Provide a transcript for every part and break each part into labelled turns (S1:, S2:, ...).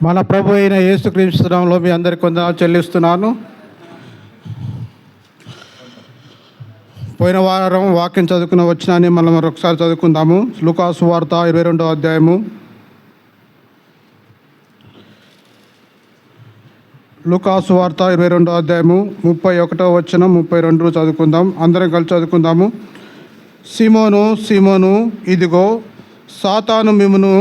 S1: మన ప్రభు అయిన యేసుక్రీస్తు నామములో మీ అందరికీ వందనాలు చెల్లిస్తున్నాను. పోయిన వారం వాక్యం చదువుకున్న వచ్చినాన్ని మనం మరొకసారి చదువుకుందాము. లూకా సువార్త 22వ అధ్యాయము. లూకా సువార్త 22వ అధ్యాయము 31వ వచనం 32 చదువుకుందాం. అందరం కలిసి చదువుకుందాము. సీమోను, సీమోను, ఇదిగో సాతాను మిమ్మును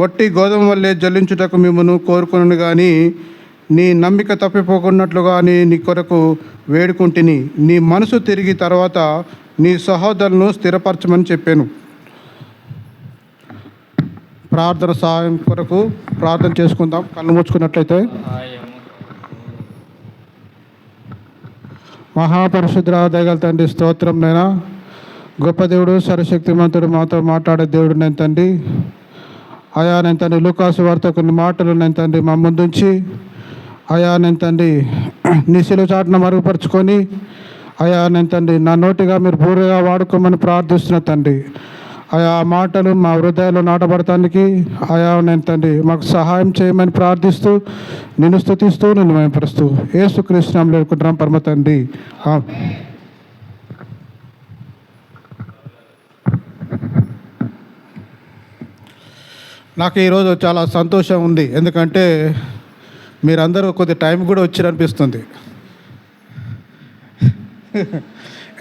S1: వట్టి గోధుమ వల్లే జల్లించుటకు మిమ్మును కోరుకును కానీ నీ నమ్మిక తప్పిపోకున్నట్లుగా నీ కొరకు వేడుకుంటుని నీ మనసు తిరిగి తర్వాత నీ సహోదరులను స్థిరపరచమని చెప్పాను. ప్రార్థన సహాయం కొరకు ప్రార్థన చేసుకుందాం. కళ్ళు మూసుకున్నట్లయితే. మహాపరిశుద్ధ దయగల తండ్రి, స్తోత్రం నైనా. గొప్ప దేవుడు, సర్వశక్తిమంతుడు, మాతో మాట్లాడే దేవుడు నేను తండ్రి. అయా నేను తండ్రి లూకాసు వార్త కొన్ని మాటలు నేను తండ్రి మా ముందుంచి అయా నేను తండ్రి నీ శిలువ చాటును మరుగుపరుచుకొని అయా నేను తండ్రి నా నోటిగా మీరు పూర్తిగా వాడుకోమని ప్రార్థిస్తున్న తండ్రి. ఆయా మాటలు మా హృదయాల్లో నాటబడటానికి ఆయా నేను తండ్రి మాకు సహాయం చేయమని ప్రార్థిస్తూ నిన్ను స్తుతిస్తూ నిన్ను మహిమపరుస్తూ యేసుక్రీస్తు నామములో వేడుకుంటున్నాం పరమ తండ్రి. నాకు ఈరోజు చాలా సంతోషం ఉంది. ఎందుకంటే మీరందరూ కొద్ది టైం కూడా వచ్చారనిపిస్తుంది.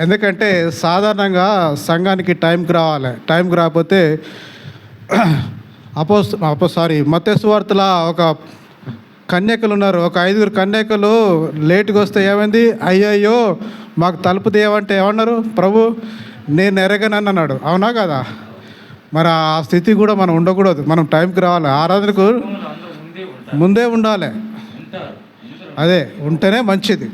S1: ఎందుకంటే సాధారణంగా సంఘానికి టైంకి రావాలి. టైంకి రాకపోతే మత్తయి సువార్తలో ఒక కన్యకలు ఉన్నారు. ఒక 5 కన్యకలు లేటుగా వస్తే ఏమైంది? అయ్యయ్యో మాకు తలుపు తీయమంటే ఏమన్నారు? ప్రభు నేను ఎరగనని అన్నాడు. అవునా కదా? మరి ఆ స్థితి కూడా మనం ఉండకూడదు. మనం టైంకి రావాలి. ఆరాధనకు ముందే ఉండాలి. అదే ఉంటేనే మంచిది.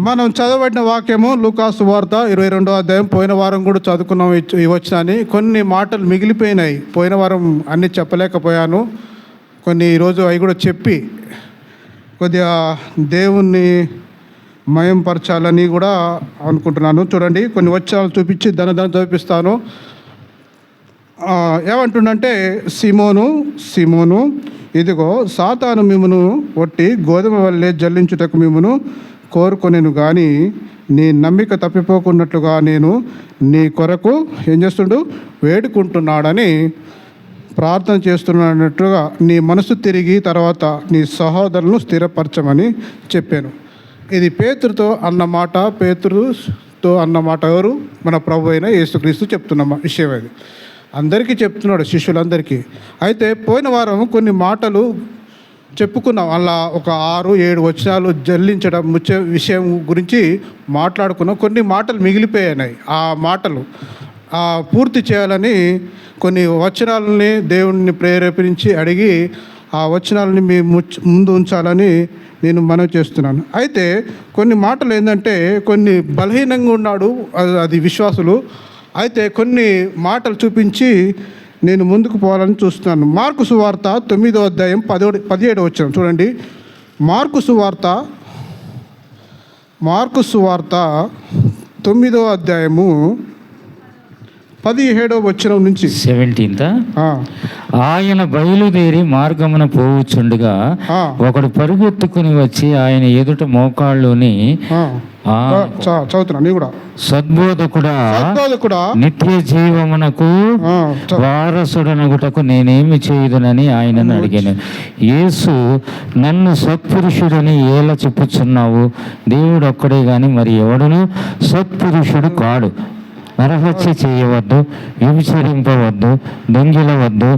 S1: మనం చదవబడిన వాక్యము లూకా సువార్త 22వ అధ్యాయం. పోయిన వారం కూడా చదువుకున్నాం వచ్చాని. కొన్ని మాటలు మిగిలిపోయినాయి. పోయిన వారం అన్నీ చెప్పలేకపోయాను. కొన్ని ఈరోజు అవి కూడా చెప్పి కొద్దిగా దేవుణ్ణి మయంపరచాలని కూడా అనుకుంటున్నాను. చూడండి, కొన్ని వచనాలు చూపించి దాన్ని చూపిస్తాను. ఏమంటుండంటే, సీమోను, సీమోను, ఇదిగో సాతాను మిమ్మును వట్టి గోధుమ వల్లే జల్లించుటకు మిమ్మును కోరుకొనేను కానీ నీ నమ్మిక తప్పిపోకున్నట్లుగా నేను నీ కొరకు ఏం చేస్తుండు? వేడుకుంటున్నాడని ప్రార్థన చేస్తున్నట్లుగా నీ మనసు తిరిగి తర్వాత నీ సహోదరులను స్థిరపరచమని చెప్పాను. ఇది పేతురుతో అన్నమాట. పేతురుతో అన్నమాట ఎవరు? మన ప్రభు అయిన యేసుక్రీస్తు చెప్తున్న విషయం. అది అందరికీ చెప్తున్నాడు, శిష్యులందరికీ. అయితే పోయిన వారం కొన్ని మాటలు చెప్పుకున్నాం. అలా ఒక 6-7 వచనాలు జల్లించడం విషయం గురించి మాట్లాడుకున్నాం. కొన్ని మాటలు మిగిలిపోయాయి. ఆ మాటలు పూర్తి చేయాలని కొన్ని వచనాలని దేవుణ్ణి ప్రేరేపించి అడిగి ఆ వచనాలని మీ ముందు ఉంచాలని నేను మనవి చేస్తున్నాను. అయితే కొన్ని మాటలు ఏంటంటే, కొన్ని బలహీనంగా ఉన్నాడు అది విశ్వాసులు. అయితే కొన్ని మాటలు చూపించి నేను ముందుకు పోవాలని చూస్తున్నాను. మార్కు సువార్త 9వ అధ్యాయం 17వ వచనం చూడండి. మార్కు సువార్త 9వ అధ్యాయము 17వ వచనం నుంచి
S2: 17th. ఆయన బయలుదేరి మార్గమున పోవుచుండగా ఒకడు పరుగెత్తుకుని వచ్చి ఆయన ఎదుట మోకాళ్ళుని
S1: చదువుతున్నా కూడా,
S2: సద్బోధకుడా, నిత్య జీవమునకు వారసుడనగుటకు నేనేమి చేయుదునని ఆయనను అడిగాను. యేసు, నన్ను సత్పురుషుడని ఎలా చెప్పుచున్నావు? దేవుడు ఒక్కడే గాని మరి ఎవడును సత్పురుషుడు కాడు. నరహత్య చేయవద్దు, వ్యభిచరింపవద్దు, దొంగిలవద్దు,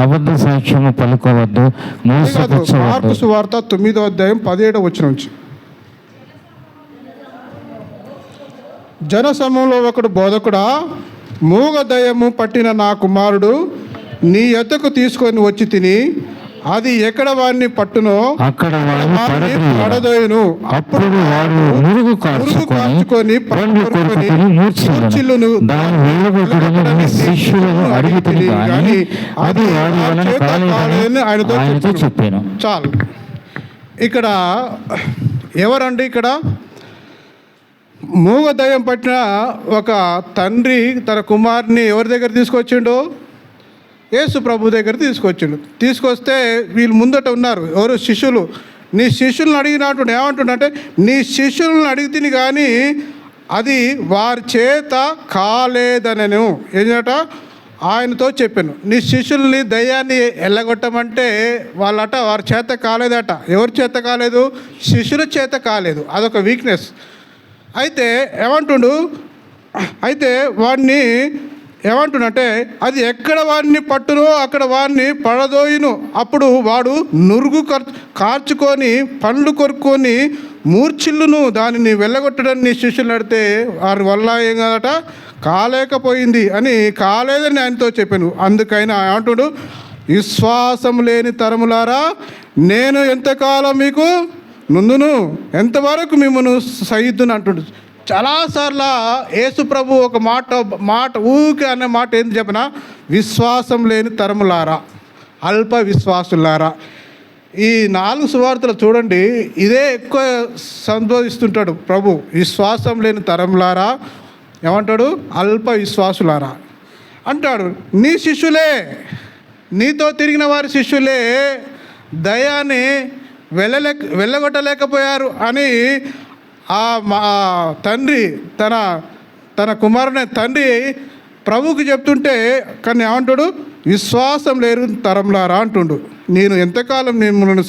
S2: అబద్ధ సాక్ష్యము పలుకోవద్దు, మోసపుచ్చవద్దు.
S1: మార్కు సువార్త 9వ అధ్యాయం 17వ వచనం నుంచి. జనసమూహంలో ఒకడు, బోధకుడా, మూగ దయ్యము పట్టిన నా కుమారుడు నీ యొద్దకు తీసుకొని వచ్చి తిని అది ఎక్కడ వాడిని పట్టునో
S2: అక్కడ
S1: పడదోయును.
S2: అప్పుడు వాడు మురుగు కార్చుకొని మూర్ఛిల్లును. శిష్యులను అడిగితిని గాని అది వాడి వలన కాలేదని ఆయనతో చెప్పాను.
S1: చాలు. ఇక్కడ ఎవరండి? ఇక్కడ మూగ దయ్యం పట్టిన ఒక తండ్రి తన కుమారుని ఎవరి దగ్గర తీసుకొచ్చిండు? యేసు ప్రభు దగ్గర తీసుకొచ్చిండు. తీసుకొస్తే వీళ్ళు ముందట ఉన్నారు ఎవరు శిష్యులు. నీ శిష్యులను అడిగినట్టు ఏమంటుండంటే, నీ శిష్యులను అడిగితే కానీ అది వారి చేత కాలేదనను. ఏంటంట ఆయనతో చెప్పాను, నీ శిష్యుల్ని దయ్యాన్ని ఎల్లగొట్టమంటే వాళ్ళట వారి చేత కాలేదట. ఎవరి చేత కాలేదు? శిష్యుల చేత కాలేదు. అదొక వీక్నెస్. అయితే ఏమంటుండు, అయితే వాడిని ఏమంటున్నట్టే, అది ఎక్కడ వాడిని పట్టునో అక్కడ వాడిని పడదోయును. అప్పుడు వాడు నురుగు కార్చుకొని పండ్లు కొరుక్కొని మూర్ఛిల్లును. దానిని వెళ్ళగొట్టడానికి నీ శిష్యులు నడితే వారి వల్ల ఏం కాదట, కాలేకపోయింది అని, కాలేదని ఆయనతో చెప్పాను. అందుకైనా అంటుడు, విశ్వాసం లేని తరములారా, నేను ఎంతకాలం మీకు నుందును, ఎంతవరకు మిమ్మల్ని సహిద్దును అంటుడు. చాలాసార్లు యేసు ప్రభు ఒక మాట ఊరికే అనే మాట ఏంది చెప్పిన, విశ్వాసం లేని తరములారా, అల్ప విశ్వాసులారా. ఈ 4 సువార్తలు చూడండి, ఇదే ఎక్కువ సంబోధిస్తుంటాడు ప్రభు. విశ్వాసం లేని తరములారా ఏమంటాడు, అల్ప విశ్వాసులారా అంటాడు. నీ శిష్యులే, నీతో తిరిగిన వారి శిష్యులే దయాన్ని వెళ్ళగొట్టలేకపోయారు అని మా తండ్రి తన కుమారుని తండ్రి ప్రభువుకి చెప్తుంటే, కానీ ఏమంటాడు, విశ్వాసం లేరు తరంలారా అంటుండు. నేను ఎంతకాలం మిమ్మల్ని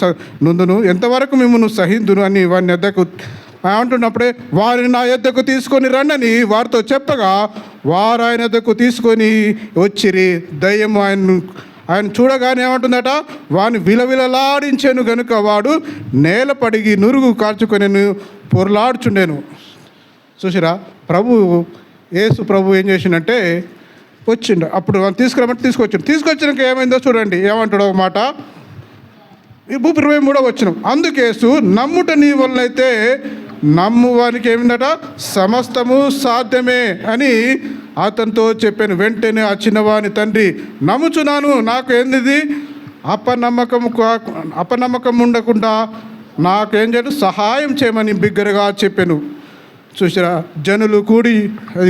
S1: నుందును, ఎంతవరకు మిమ్మల్ని సహిందును అని వారిని ఎద్దకు ఏమంటున్నప్పుడే, వారిని నా ఎద్దకు తీసుకొని రండని వారితో చెప్పగా వారు ఆయన ఎద్దకు తీసుకొని వచ్చిరి. దయ్యం ఆయన చూడగానే ఏమంటుందట, వాడిని విలవిలలాడించాను గనుక వాడు నేల పడిగి నురుగు కార్చుకొని పొరలాడుచుండేను. చూసిరా, యేసు ప్రభు ఏం చేసిండంటే వచ్చిండు. అప్పుడు తీసుకురమ్మంటే తీసుకొచ్చినాక ఏమైందో చూడండి. ఏమంటాడు ఒక మాట, 23వ వచనం. అందుకేసు నమ్ముట నీ వల్లైతే నమ్మువానికి ఏమిందట, సమస్తము సాధ్యమే అని అతనితో చెప్పాను. వెంటనే ఆ చిన్నవాని తండ్రి, నమ్ముచున్నాను, నాకు ఏంది అపనమ్మకం ఉండకుండా నాకేం చేయడు సహాయం చేయమని బిగ్గరగా చెప్పాను. చూసిరా, జనులు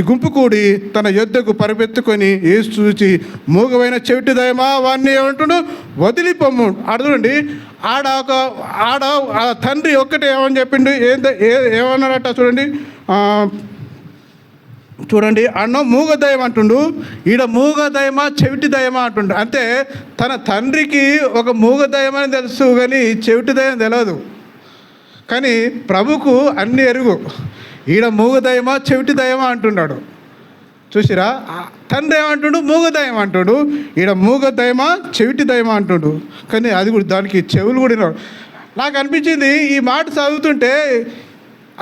S1: గుంపు కూడి తన యొద్దకు పరిపెత్తుకొని యేసు చూచి, మూగమైన చెవిటి దయమా వాడిని ఏమంటుడు, వదిలిపోము. అడుగుండి, ఆడ తండ్రి ఒక్కటే ఏమని చెప్పిండు, ఏమన్నాడట చూడండి అన్న మూగదయం అంటుండు, ఈడ మూగదయమా చెవిటి దయమా అంటుండు. అంటే తన తండ్రికి ఒక మూగదయం అని తెలుసు కానీ చెవిటి దయం తెలియదు. కానీ ప్రభుకు అన్ని ఎరుగు. ఈడ మూగదయమా చెవిటి దయమా అంటున్నాడు. చూసిరా, తండ్రి ఏమంటుడు, మూగదయం అంటాడు. ఈడ మూగదయమా చెవిటి దయమా అంటుడు. కానీ అది కూడా దానికి చెవులు కూడా. నాకు అనిపించింది ఈ మాట చదువుతుంటే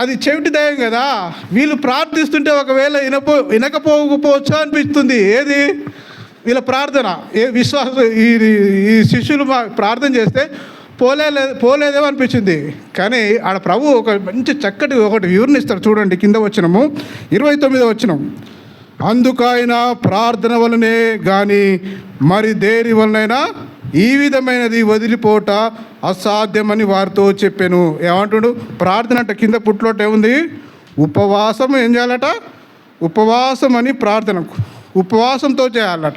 S1: అది చెవిటి దయం కదా, వీళ్ళు ప్రార్థిస్తుంటే ఒకవేళ వినకపోవచ్చు అనిపిస్తుంది. ఏది వీళ్ళ ప్రార్థన, విశ్వాసం, ఈ శిష్యులు ప్రార్థన చేస్తే పోలేదేమో అనిపించింది. కానీ ఆడ ప్రభు ఒక మంచి చక్కటి ఒకటి వివరణిస్తాడు. చూడండి, కింద వచనము 29వ వచనం. అందుకు ఆయన ప్రార్థన వలనే కానీ మరి దేని వలనైనా ఈ విధమైనది వదిలిపోట అసాధ్యమని వారితో చెప్పాను. ఏమంటాడు, ప్రార్థన అంట కింద పుట్లోట ఏముంది, ఉపవాసం ఏం చేయాలట, ఉపవాసం అని ప్రార్థన ఉపవాసంతో చేయాలట.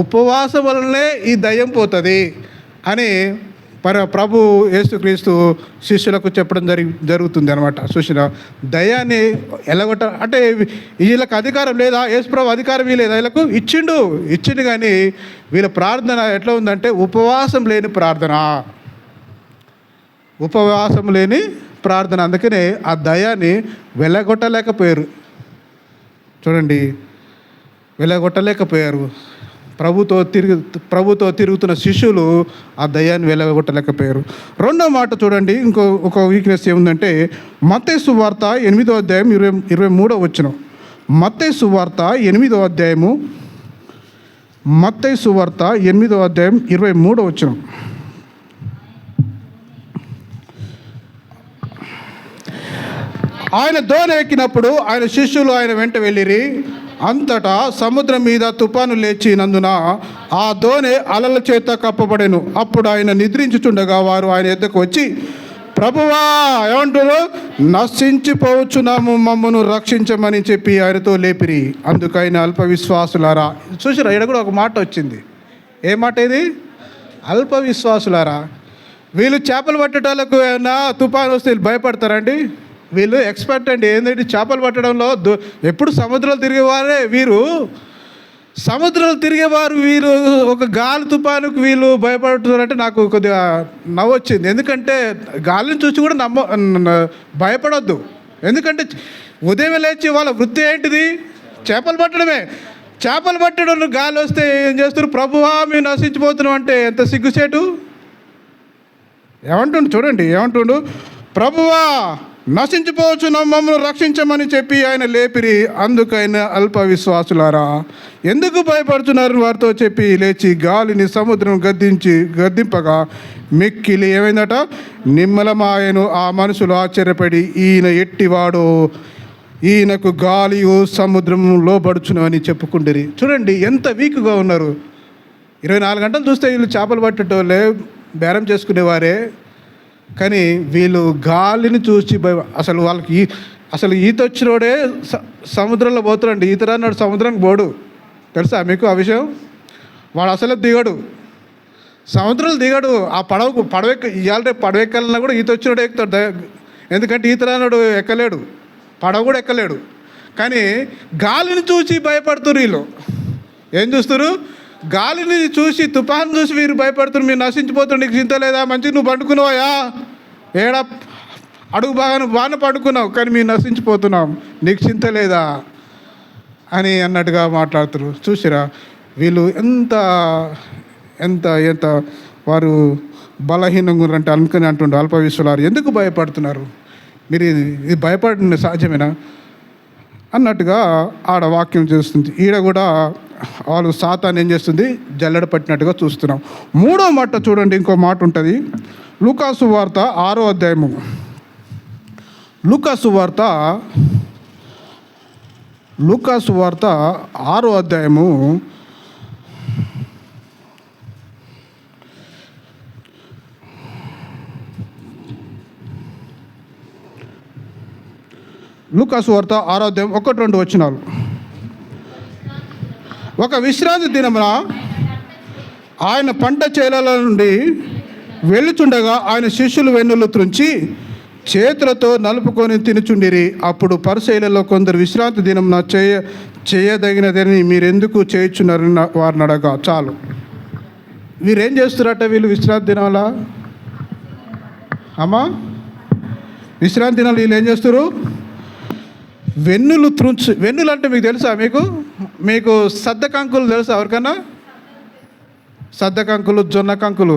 S1: ఉపవాసం వలనే ఈ దయ్యం పోతుంది అని ప్రభు యేసుక్రీస్తు శిష్యులకు చెప్పడం జరుగుతుంది అనమాట. చూసిన దయాన్ని ఎలగొట్ట అంటే వీళ్ళకి అధికారం లేదా, యేసు ప్రభు అధికారం లేదా, వీళ్ళకు ఇచ్చిండు కానీ వీళ్ళ ప్రార్థన ఎట్లా ఉందంటే ఉపవాసం లేని ప్రార్థన. అందుకనే ఆ దయాన్ని వెళ్ళగొట్టలేకపోయారు. చూడండి, వెళ్ళగొట్టలేకపోయారు. ప్రభుతో తిరుగుతున్న శిష్యులు ఆ దయ్యాన్ని వెళ్ళగొట్టలేకపోయారు. రెండో మాట చూడండి, ఒక వీక్నెస్ ఏముందంటే మత్తయి సువార్త 8వ అధ్యాయం 23వ వచనం. మత్తయి సువార్త 8వ అధ్యాయము 23వ వచనం. ఆయన దోణి ఎక్కినప్పుడు ఆయన శిష్యులు ఆయన వెంట వెళ్ళిరి. అంతటా సముద్రం మీద తుఫాను లేచినందున ఆ దోణి అలల చేత కప్పబడెను. అప్పుడు ఆయన నిద్రించుచుండగా వారు ఆయన ఎద్దకు వచ్చి, ప్రభువా ఏమంటారు, నశించిపోవచ్చున్నాము, మమ్మను రక్షించమని చెప్పి ఆయనతో లేపిరి. అందుకైన అల్ప విశ్వాసులారా. చూసిరా, ఇక్కడ కూడా ఒక మాట వచ్చింది. ఏ మాట ఇది? అల్ప విశ్వాసులారా. వీళ్ళు చేపలు పట్టేటాలకు ఏమన్నా తుఫాను వస్తే వీళ్ళు భయపడతారండి? వీళ్ళు ఎక్స్పర్ట్ అండి. ఏంటంటే చేపలు పట్టడంలో ఎప్పుడు సముద్రాలు తిరిగేవారే వీరు. సముద్రాలు తిరిగేవారు వీరు ఒక గాలి తుఫానుకు వీళ్ళు భయపడుతున్నారంటే నాకు కొద్దిగా నవ్వొచ్చింది. ఎందుకంటే గాలిని చూసి కూడా భయపడొద్దు. ఎందుకంటే ఉదయం లేచి వాళ్ళ వృత్తి ఏంటిది? చేపలు పట్టడమే. చేపలు పట్టడం గాలి వస్తే ఏం చేస్తారు? ప్రభువా మేము నశించిపోతున్నాం అంటే ఎంత సిగ్గుచేటు. ఏమంటుండు చూడండి, ఏమంటుండు? ప్రభువా నశించిపోవచ్చు, మమ్మల్ని రక్షించమని చెప్పి ఆయన లేపిరి. అందుకైన అల్ప విశ్వాసులారా ఎందుకు భయపడుతున్నారు వారితో చెప్పి లేచి గాలిని సముద్రం గద్దింపగా మిక్కిలి ఏమైందట? నిమ్మలమాయను. ఆ మనుషులు ఆశ్చర్యపడి ఈయన ఎట్టివాడో, ఈయనకు గాలియు సముద్రము లోబడుచును అని చెప్పుకుంటారు. చూడండి ఎంత వీక్గా ఉన్నారు. 24 గంటలు చూస్తే వీళ్ళు చేపలు పట్టేటోళ్ళే, బేరం చేసుకునేవారే. కానీ వీళ్ళు గాలిని చూసి అసలు వాళ్ళకి అసలు ఈత వచ్చినోడే సముద్రంలో పోతాడండి. ఈత రాన్నాడు సముద్రానికి పోడు. తెలుసా మీకు ఆ విషయం? వాడు అసలు దిగడు, సముద్రంలో దిగడు. ఆ ఇవాళ రేపు పడవ ఎక్కాలన్నా కూడా ఈత వచ్చినోడే ఎక్కుతాడు. ఎందుకంటే ఈత రాన్నాడు ఎక్కలేడు, పడవ కూడా ఎక్కలేడు. కానీ గాలిని చూసి భయపడుతున్నారు వీళ్ళు. ఏం చూస్తారు? గాలిని చూసి, తుఫాను చూసి వీరు భయపడుతున్నారు. మీరు నశించిపోతున్నారు, నీకు చింత లేదా? మంచిగా నువ్వు పండుకున్నావా? ఏడా అడుగు బాగానే పండుకున్నావు, కానీ మీరు నశించిపోతున్నాం, నీకు చింత లేదా అని అన్నట్టుగా మాట్లాడుతారు. చూసిరా వీళ్ళు ఎంత ఎంత ఎంత వారు బలహీనంగా ఉన్నారంటే అనుకుని అంటుండ్రు అల్ప విశ్వాసులారు ఎందుకు భయపడుతున్నారు? మీరు ఇది భయపడిన సాధ్యమేనా అన్నట్టుగా ఆడ వాక్యం చేస్తుంది. ఈడ కూడా వాళ్ళు సాతాను ఏం చేస్తుంది? జల్లెడ పట్టినట్టుగా చూస్తున్నాం. 3వ మాట చూడండి, ఇంకో మాట ఉంటుంది. లూకాసు వార్త 6వ అధ్యాయము. లూకాసు వార్త 6వ అధ్యాయము 6వ అధ్యాయం 1-2 వచనాలు. ఒక విశ్రాంతి దినమున ఆయన పంట చేలల నుండి వెళ్ళుచుండగా ఆయన శిష్యులు వెన్నులు త్రుంచి చేతులతో నలుపుకొని తినుచుండిరి. అప్పుడు పరిసయ్యులలో కొందరు విశ్రాంతి దినమున చేయదగినదని మీరెందుకు చేయుచున్నారని వారిని అడగా. చాలు. వీరేం చేస్తున్నారట? వీళ్ళు విశ్రాంతి దినాల విశ్రాంతి దినాలు వీళ్ళు ఏం చేస్తారు? వెన్నులు అంటే మీకు తెలుసా? మీకు సద్ద కంకులు తెలుసా ఎవరికన్నా? సద్ద కంకులు, జొన్న కంకులు.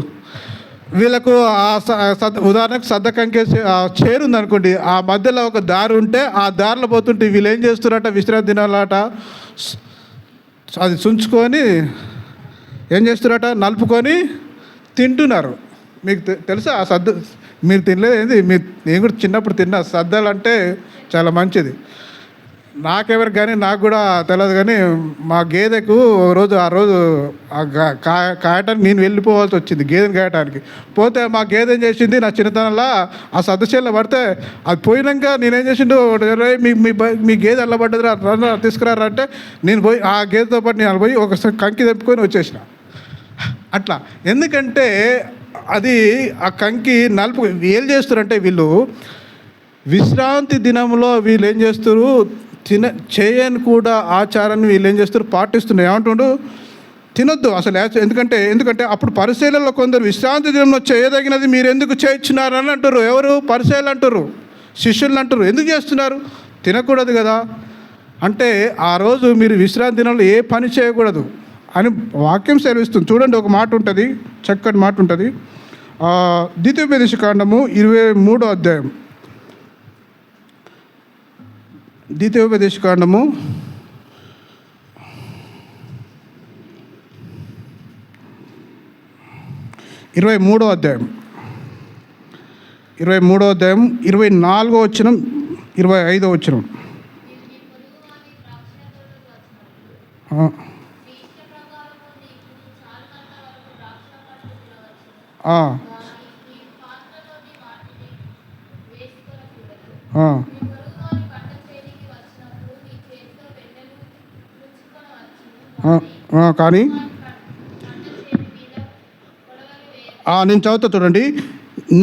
S1: వీళ్ళకు ఉదాహరణకు సద్ద కంకే చేరుంది అనుకోండి, ఆ మధ్యలో ఒక దారి ఉంటే ఆ దారిలో పోతుంటే వీళ్ళు ఏం చేస్తున్నారట? విశ్రాంతి దినాలట అది చుంచుకొని ఏం చేస్తున్నారట? నలుపుకొని తింటున్నారు. మీకు తెలుసా ఆ సద్ద? మీరు తినలేదు ఏంది? నేను కూడా చిన్నప్పుడు తిన్నా. సద్దలు అంటే చాలా మంచిది. నాకెవరికి కానీ నాకు కూడా తెలియదు. కానీ మా గేదెకు ఆ రోజు కాయటానికి నేను వెళ్ళిపోవాల్సి వచ్చింది. గేదెని కాయటానికి పోతే మా గేదె ఏం చేసింది? నా చిన్నతనంలో ఆ సద్దశీలలో పడితే అది పోయినాక నేనేం చేసిండు, మీ గేదె అల్ల పడ్డదిరా, తీసుకురారా అంటే నేను పోయి ఆ గేదెతో పాటు నేను పోయి ఒక కంకి తెప్పుకొని వచ్చేసిన. అట్లా. ఎందుకంటే అది ఆ కంకి నలుపు. ఏం చేస్తారంటే వీళ్ళు విశ్రాంతి దినంలో వీళ్ళు ఏం చేస్తారు? చేయని కూడా ఆచారాన్ని వీళ్ళు ఏం చేస్తారు? పాటిస్తున్నారు. ఏమంటుండు? తినొద్దు అసలు. ఎందుకంటే అప్పుడు పరిశీలనలో కొందరు విశ్రాంతి దినంలో చేయదగినది మీరు ఎందుకు చేయించున్నారని అంటారు. ఎవరు? పరిశీలన అంటారు, శిష్యులను అంటారు. ఎందుకు చేస్తున్నారు? తినకూడదు కదా. అంటే ఆ రోజు మీరు విశ్రాంతి దినంలో ఏ పని చేయకూడదు అని వాక్యం సెలవిస్తుంది. చూడండి, ఒక మాట ఉంటుంది, చక్కటి మాట ఉంటుంది. ద్వితీయోపదేశకాండము 23వ అధ్యాయం. ద్వితీయోపదేశకాండము 23వ అధ్యాయం 24వ వచనం 25వ వచనం. కానీ నేను చదువుతా చూడండి.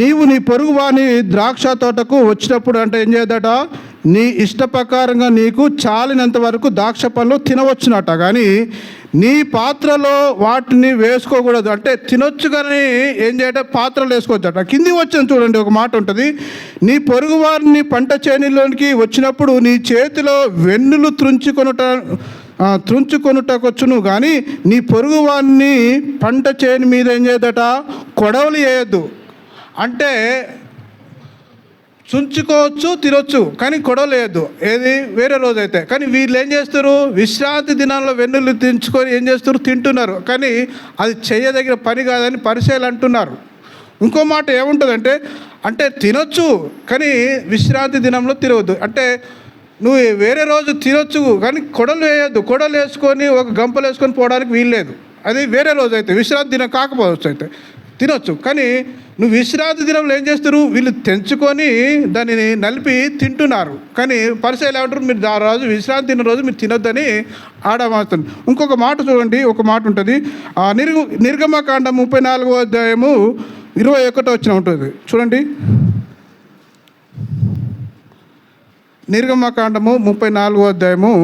S1: నీవు నీ పొరుగువాని ద్రాక్ష తోటకు వచ్చినప్పుడు అంటే ఏం చేయదట, నీ ఇష్ట ప్రకారంగా నీకు చాలినంత వరకు ద్రాక్ష పళ్ళు తినవచ్చునట, కానీ నీ పాత్రలో వాటిని వేసుకోకూడదు. అంటే తినొచ్చు కానీ ఏం చేయట, పాత్రలు వేసుకోవచ్చట. కింది వచ్చిన చూడండి, ఒక మాట ఉంటుంది, నీ పొరుగు వారిని పంట చేనులోనికి వచ్చినప్పుడు నీ చేతిలో వెన్నులు త్రుంచుకొనుటకొచ్చును, కానీ నీ పొరుగు వారిని పంట చేను మీద ఏం చేయదట, కొడవలు వేయద్దు. అంటే చుంచుకోవచ్చు, తినొచ్చు, కానీ కొడవలు వేయద్దు. ఏది వేరే రోజు అయితే. కానీ వీళ్ళు ఏం చేస్తారు, విశ్రాంతి దినాల్లో వెన్నులు తెంచుకొని ఏం చేస్తారు, తింటున్నారు. కానీ అది చేయదగిన పని కాదని పరిచయాలు అంటున్నారు. ఇంకో మాట ఏముంటుందంటే, అంటే తినొచ్చు కానీ విశ్రాంతి దినంలో తినవద్దు. అంటే నువ్వు వేరే రోజు తినొచ్చు కానీ కొడలు వేయద్దు. కొడలు వేసుకొని ఒక గంపలు వేసుకొని పోవడానికి వీల్లేదు. అది వేరే రోజు అయితే, విశ్రాంతి దినం కాకపోవచ్చు అయితే తినొచ్చు. కానీ నువ్వు విశ్రాంతి దినంలో ఏం చేస్తారు, వీళ్ళు తెంచుకొని దానిని నలిపి తింటున్నారు. కానీ పరిచయాలు ఏమంటారు, మీరు ఆ రోజు విశ్రాంతి తిన్న రోజు మీరు తినొద్దని ఆడమాస్తుంది. ఇంకొక మాట చూడండి, ఒక మాట ఉంటుంది, నిర్గమకాండం 34వ అధ్యాయము 21వ వచనం ఉంటుంది చూడండి. నిర్గమకాండము 34వ అధ్యాయము,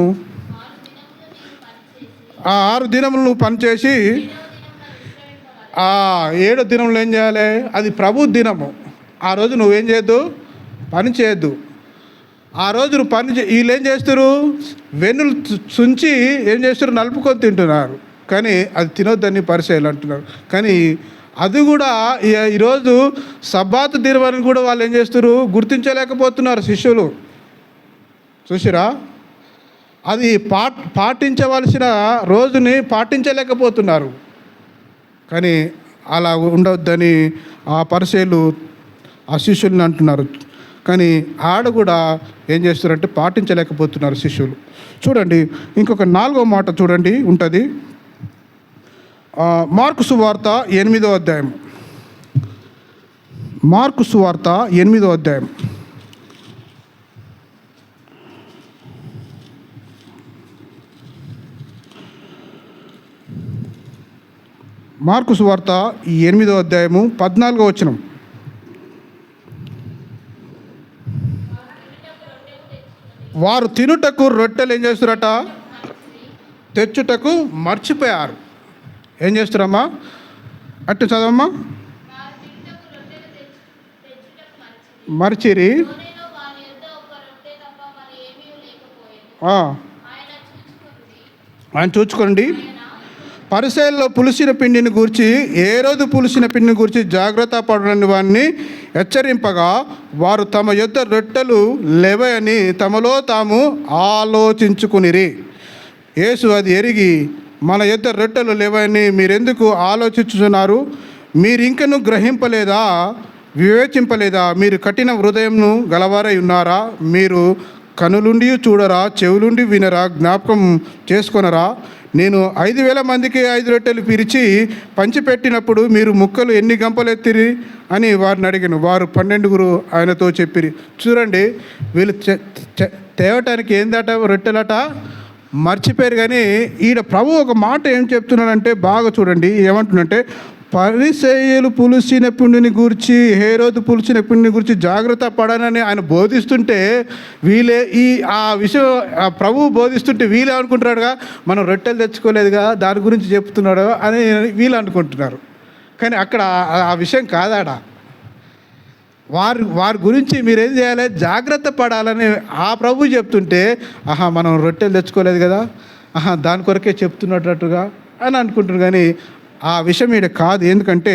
S1: 6 దినములు నువ్వు పనిచేసి 7వ దినంలో ఏం చేయాలి, అది ప్రభు దినము. ఆ రోజు నువ్వేం చేయొద్దు, పని చేయొద్దు. ఆ రోజు నువ్వు వీళ్ళు ఏం చేస్తారు, వెన్నులు చుంచి ఏం చేస్తారు, నలుపుకొని తింటున్నారు. కానీ అది తినొద్దని పరిచయాలు అంటున్నారు. కానీ అది కూడా ఈరోజు సబ్బాతు దినమని కూడా వాళ్ళు ఏం చేస్తారు, గుర్తించలేకపోతున్నారు శిష్యులు. చూసిరా, అది పాటించవలసిన రోజుని పాటించలేకపోతున్నారు. కానీ అలా ఉండవద్దని ఆ పరిచయులు ఆ శిష్యుల్ని అంటున్నారు. కానీ ఆడ కూడా ఏం చేస్తారంటే పాటించలేకపోతున్నారు శిష్యులు. చూడండి, ఇంకొక 4వ మాట చూడండి ఉంటుంది, మార్కు సువార్త 8వ అధ్యాయం. మార్కు సువార్త 8వ అధ్యాయం. మార్కు సువార్త 8వ అధ్యాయము 14వ వచనం. వారు తినుటకు రొట్టెలు ఏం చేస్తారట, తెచ్చుటకు మర్చిపోయారు. ఏం చేస్తారమ్మా, అట్టు చదవమ్మా. మర్చిరి, ఆయన చూచుకోండి. పరిసయ్యుల్లో పులిసిన పిండిని గూర్చి, ఏ రోజు పులిసిన పిండిని గూర్చి జాగ్రత్త పడని వారిని హెచ్చరింపగా, వారు తమ యొద్ద రొట్టెలు లేవని తమలో తాము ఆలోచించుకునిరి. యేసు అది ఎరిగి, మన యొద్ద రొట్టెలు లేవని మీరెందుకు ఆలోచించుచున్నారు? మీరింకను గ్రహింపలేదా, వివేచింపలేదా? మీరు కఠిన హృదయంను గలవారై ఉన్నారా? మీరు కనులుండి చూడరా, చెవులుండి వినరా, జ్ఞాపకం చేసుకొనరా? నేను 5,000 మందికి 5 రొట్టెలు పిలిచి పంచిపెట్టినప్పుడు మీరు ముక్కలు ఎన్ని గంపలెత్తిరి అని వారిని అడిగాను. వారు 12 ఆయనతో చెప్పిరి. చూడండి, వీళ్ళు తేవటానికి ఏందట, రొట్టెలట మర్చిపోయారు. కానీ ఈడ ప్రభు ఒక మాట ఏం చెప్తున్నాడంటే బాగా చూడండి, ఏమంటున్నంటే, పరిసయ్యులు పులిసిన పిండిని గురించి, హేరోదు పులిసిన పిండిని గురించి జాగ్రత్త పడనని ఆయన బోధిస్తుంటే, వీళ్ళే ఆ విషయం ప్రభువు బోధిస్తుంటే వీళ్ళే అనుకుంటున్నాడుగా, మనం రొట్టెలు తెచ్చుకోలేదుగా దాని గురించి చెప్తున్నాడు అని వీళ్ళు అనుకుంటున్నారు. కానీ అక్కడ ఆ విషయం కాదాడ. వారి గురించి మీరేం చేయాలి, జాగ్రత్త పడాలని ఆ ప్రభు చెప్తుంటే, మనం రొట్టెలు తెచ్చుకోలేదు కదా, దాని కొరకే చెప్తున్నట్టుగా అని అనుకుంటున్నారు. కానీ ఆ విషయం ఈడ కాదు. ఎందుకంటే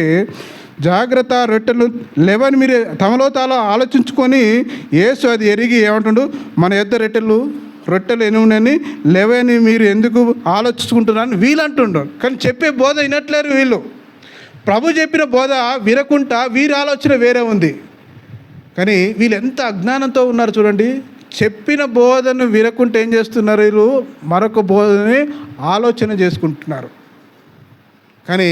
S1: జాగ్రత్త, రొట్టెలు లేవని మీరు తమలో తాలో ఆలోచించుకొని, యేసు అది ఎరిగి ఏమంటుండు, మన యొద్ద రొట్టెలు ఎనుమని లేవని మీరు ఎందుకు ఆలోచించుకుంటున్నారని వీళ్ళు అంటుండ్రు. కానీ చెప్పే బోధ వినట్లేరు వీళ్ళు. ప్రభు చెప్పిన బోధ వినకుండా వీరి ఆలోచన వేరే ఉంది. కానీ వీళ్ళు ఎంత అజ్ఞానంతో ఉన్నారు చూడండి. చెప్పిన బోధను వినకుంటే ఏం చేస్తున్నారు, వీళ్ళు మరొక బోధని ఆలోచన చేసుకుంటున్నారు. కానీ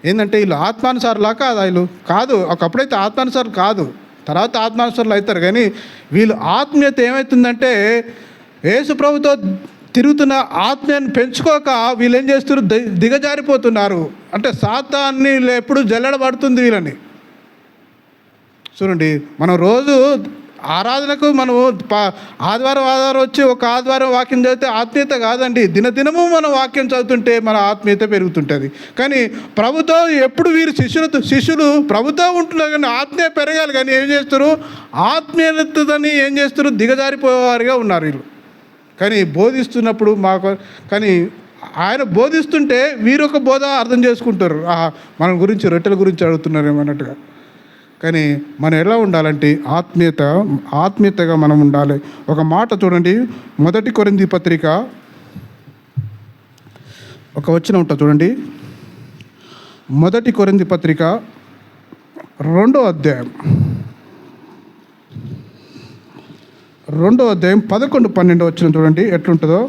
S1: ఏంటంటే వీళ్ళు ఆత్మానుసారులా కాదు, వీళ్ళు కాదు. ఒకప్పుడైతే ఆత్మానుసారులు కాదు, తర్వాత ఆత్మానుసారులు అవుతారు. కానీ వీళ్ళు ఆత్మీయత ఏమవుతుందంటే, యేసు ప్రభుతో తిరుగుతున్న ఆత్మీయాన్ని పెంచుకోక వీళ్ళు ఏం చేస్తున్నారు, దిగజారిపోతున్నారు. అంటే సాతాన్ని ఎప్పుడు జల్లెడబడుతుంది వీళ్ళని. చూడండి, మనం రోజు ఆరాధనకు మనం ఆదివారం వచ్చి ఒక ఆదివారం వాక్యం చదివితే ఆత్మీయత కాదండి. దినదినము మనం వాక్యం చదువుతుంటే మన ఆత్మీయత పెరుగుతుంటుంది. కానీ ప్రభుతో ఎప్పుడు వీరు శిష్యులు ప్రభుతో ఉంటున్నారు, కానీ ఆత్మీయ పెరగాలి. కానీ ఏం చేస్తారు, ఆత్మీయతని ఏం చేస్తారు, దిగజారిపోయేవారుగా ఉన్నారు వీళ్ళు. కానీ బోధిస్తున్నప్పుడు కానీ ఆయన బోధిస్తుంటే వీరొక బోధ అర్థం చేసుకుంటారు, మన గురించి రొట్టెల గురించి అడుగుతున్నారు ఏమన్నట్టుగా. కానీ మనం ఎలా ఉండాలంటే ఆత్మీయతగా మనం ఉండాలి. ఒక మాట చూడండి, 1 కొరింథీ పత్రిక ఒక వచనం ఉంటుంది చూడండి. 1 కొరింథీ పత్రిక 2వ అధ్యాయం 11-12 వచనం చూడండి ఎట్లుంటుందో.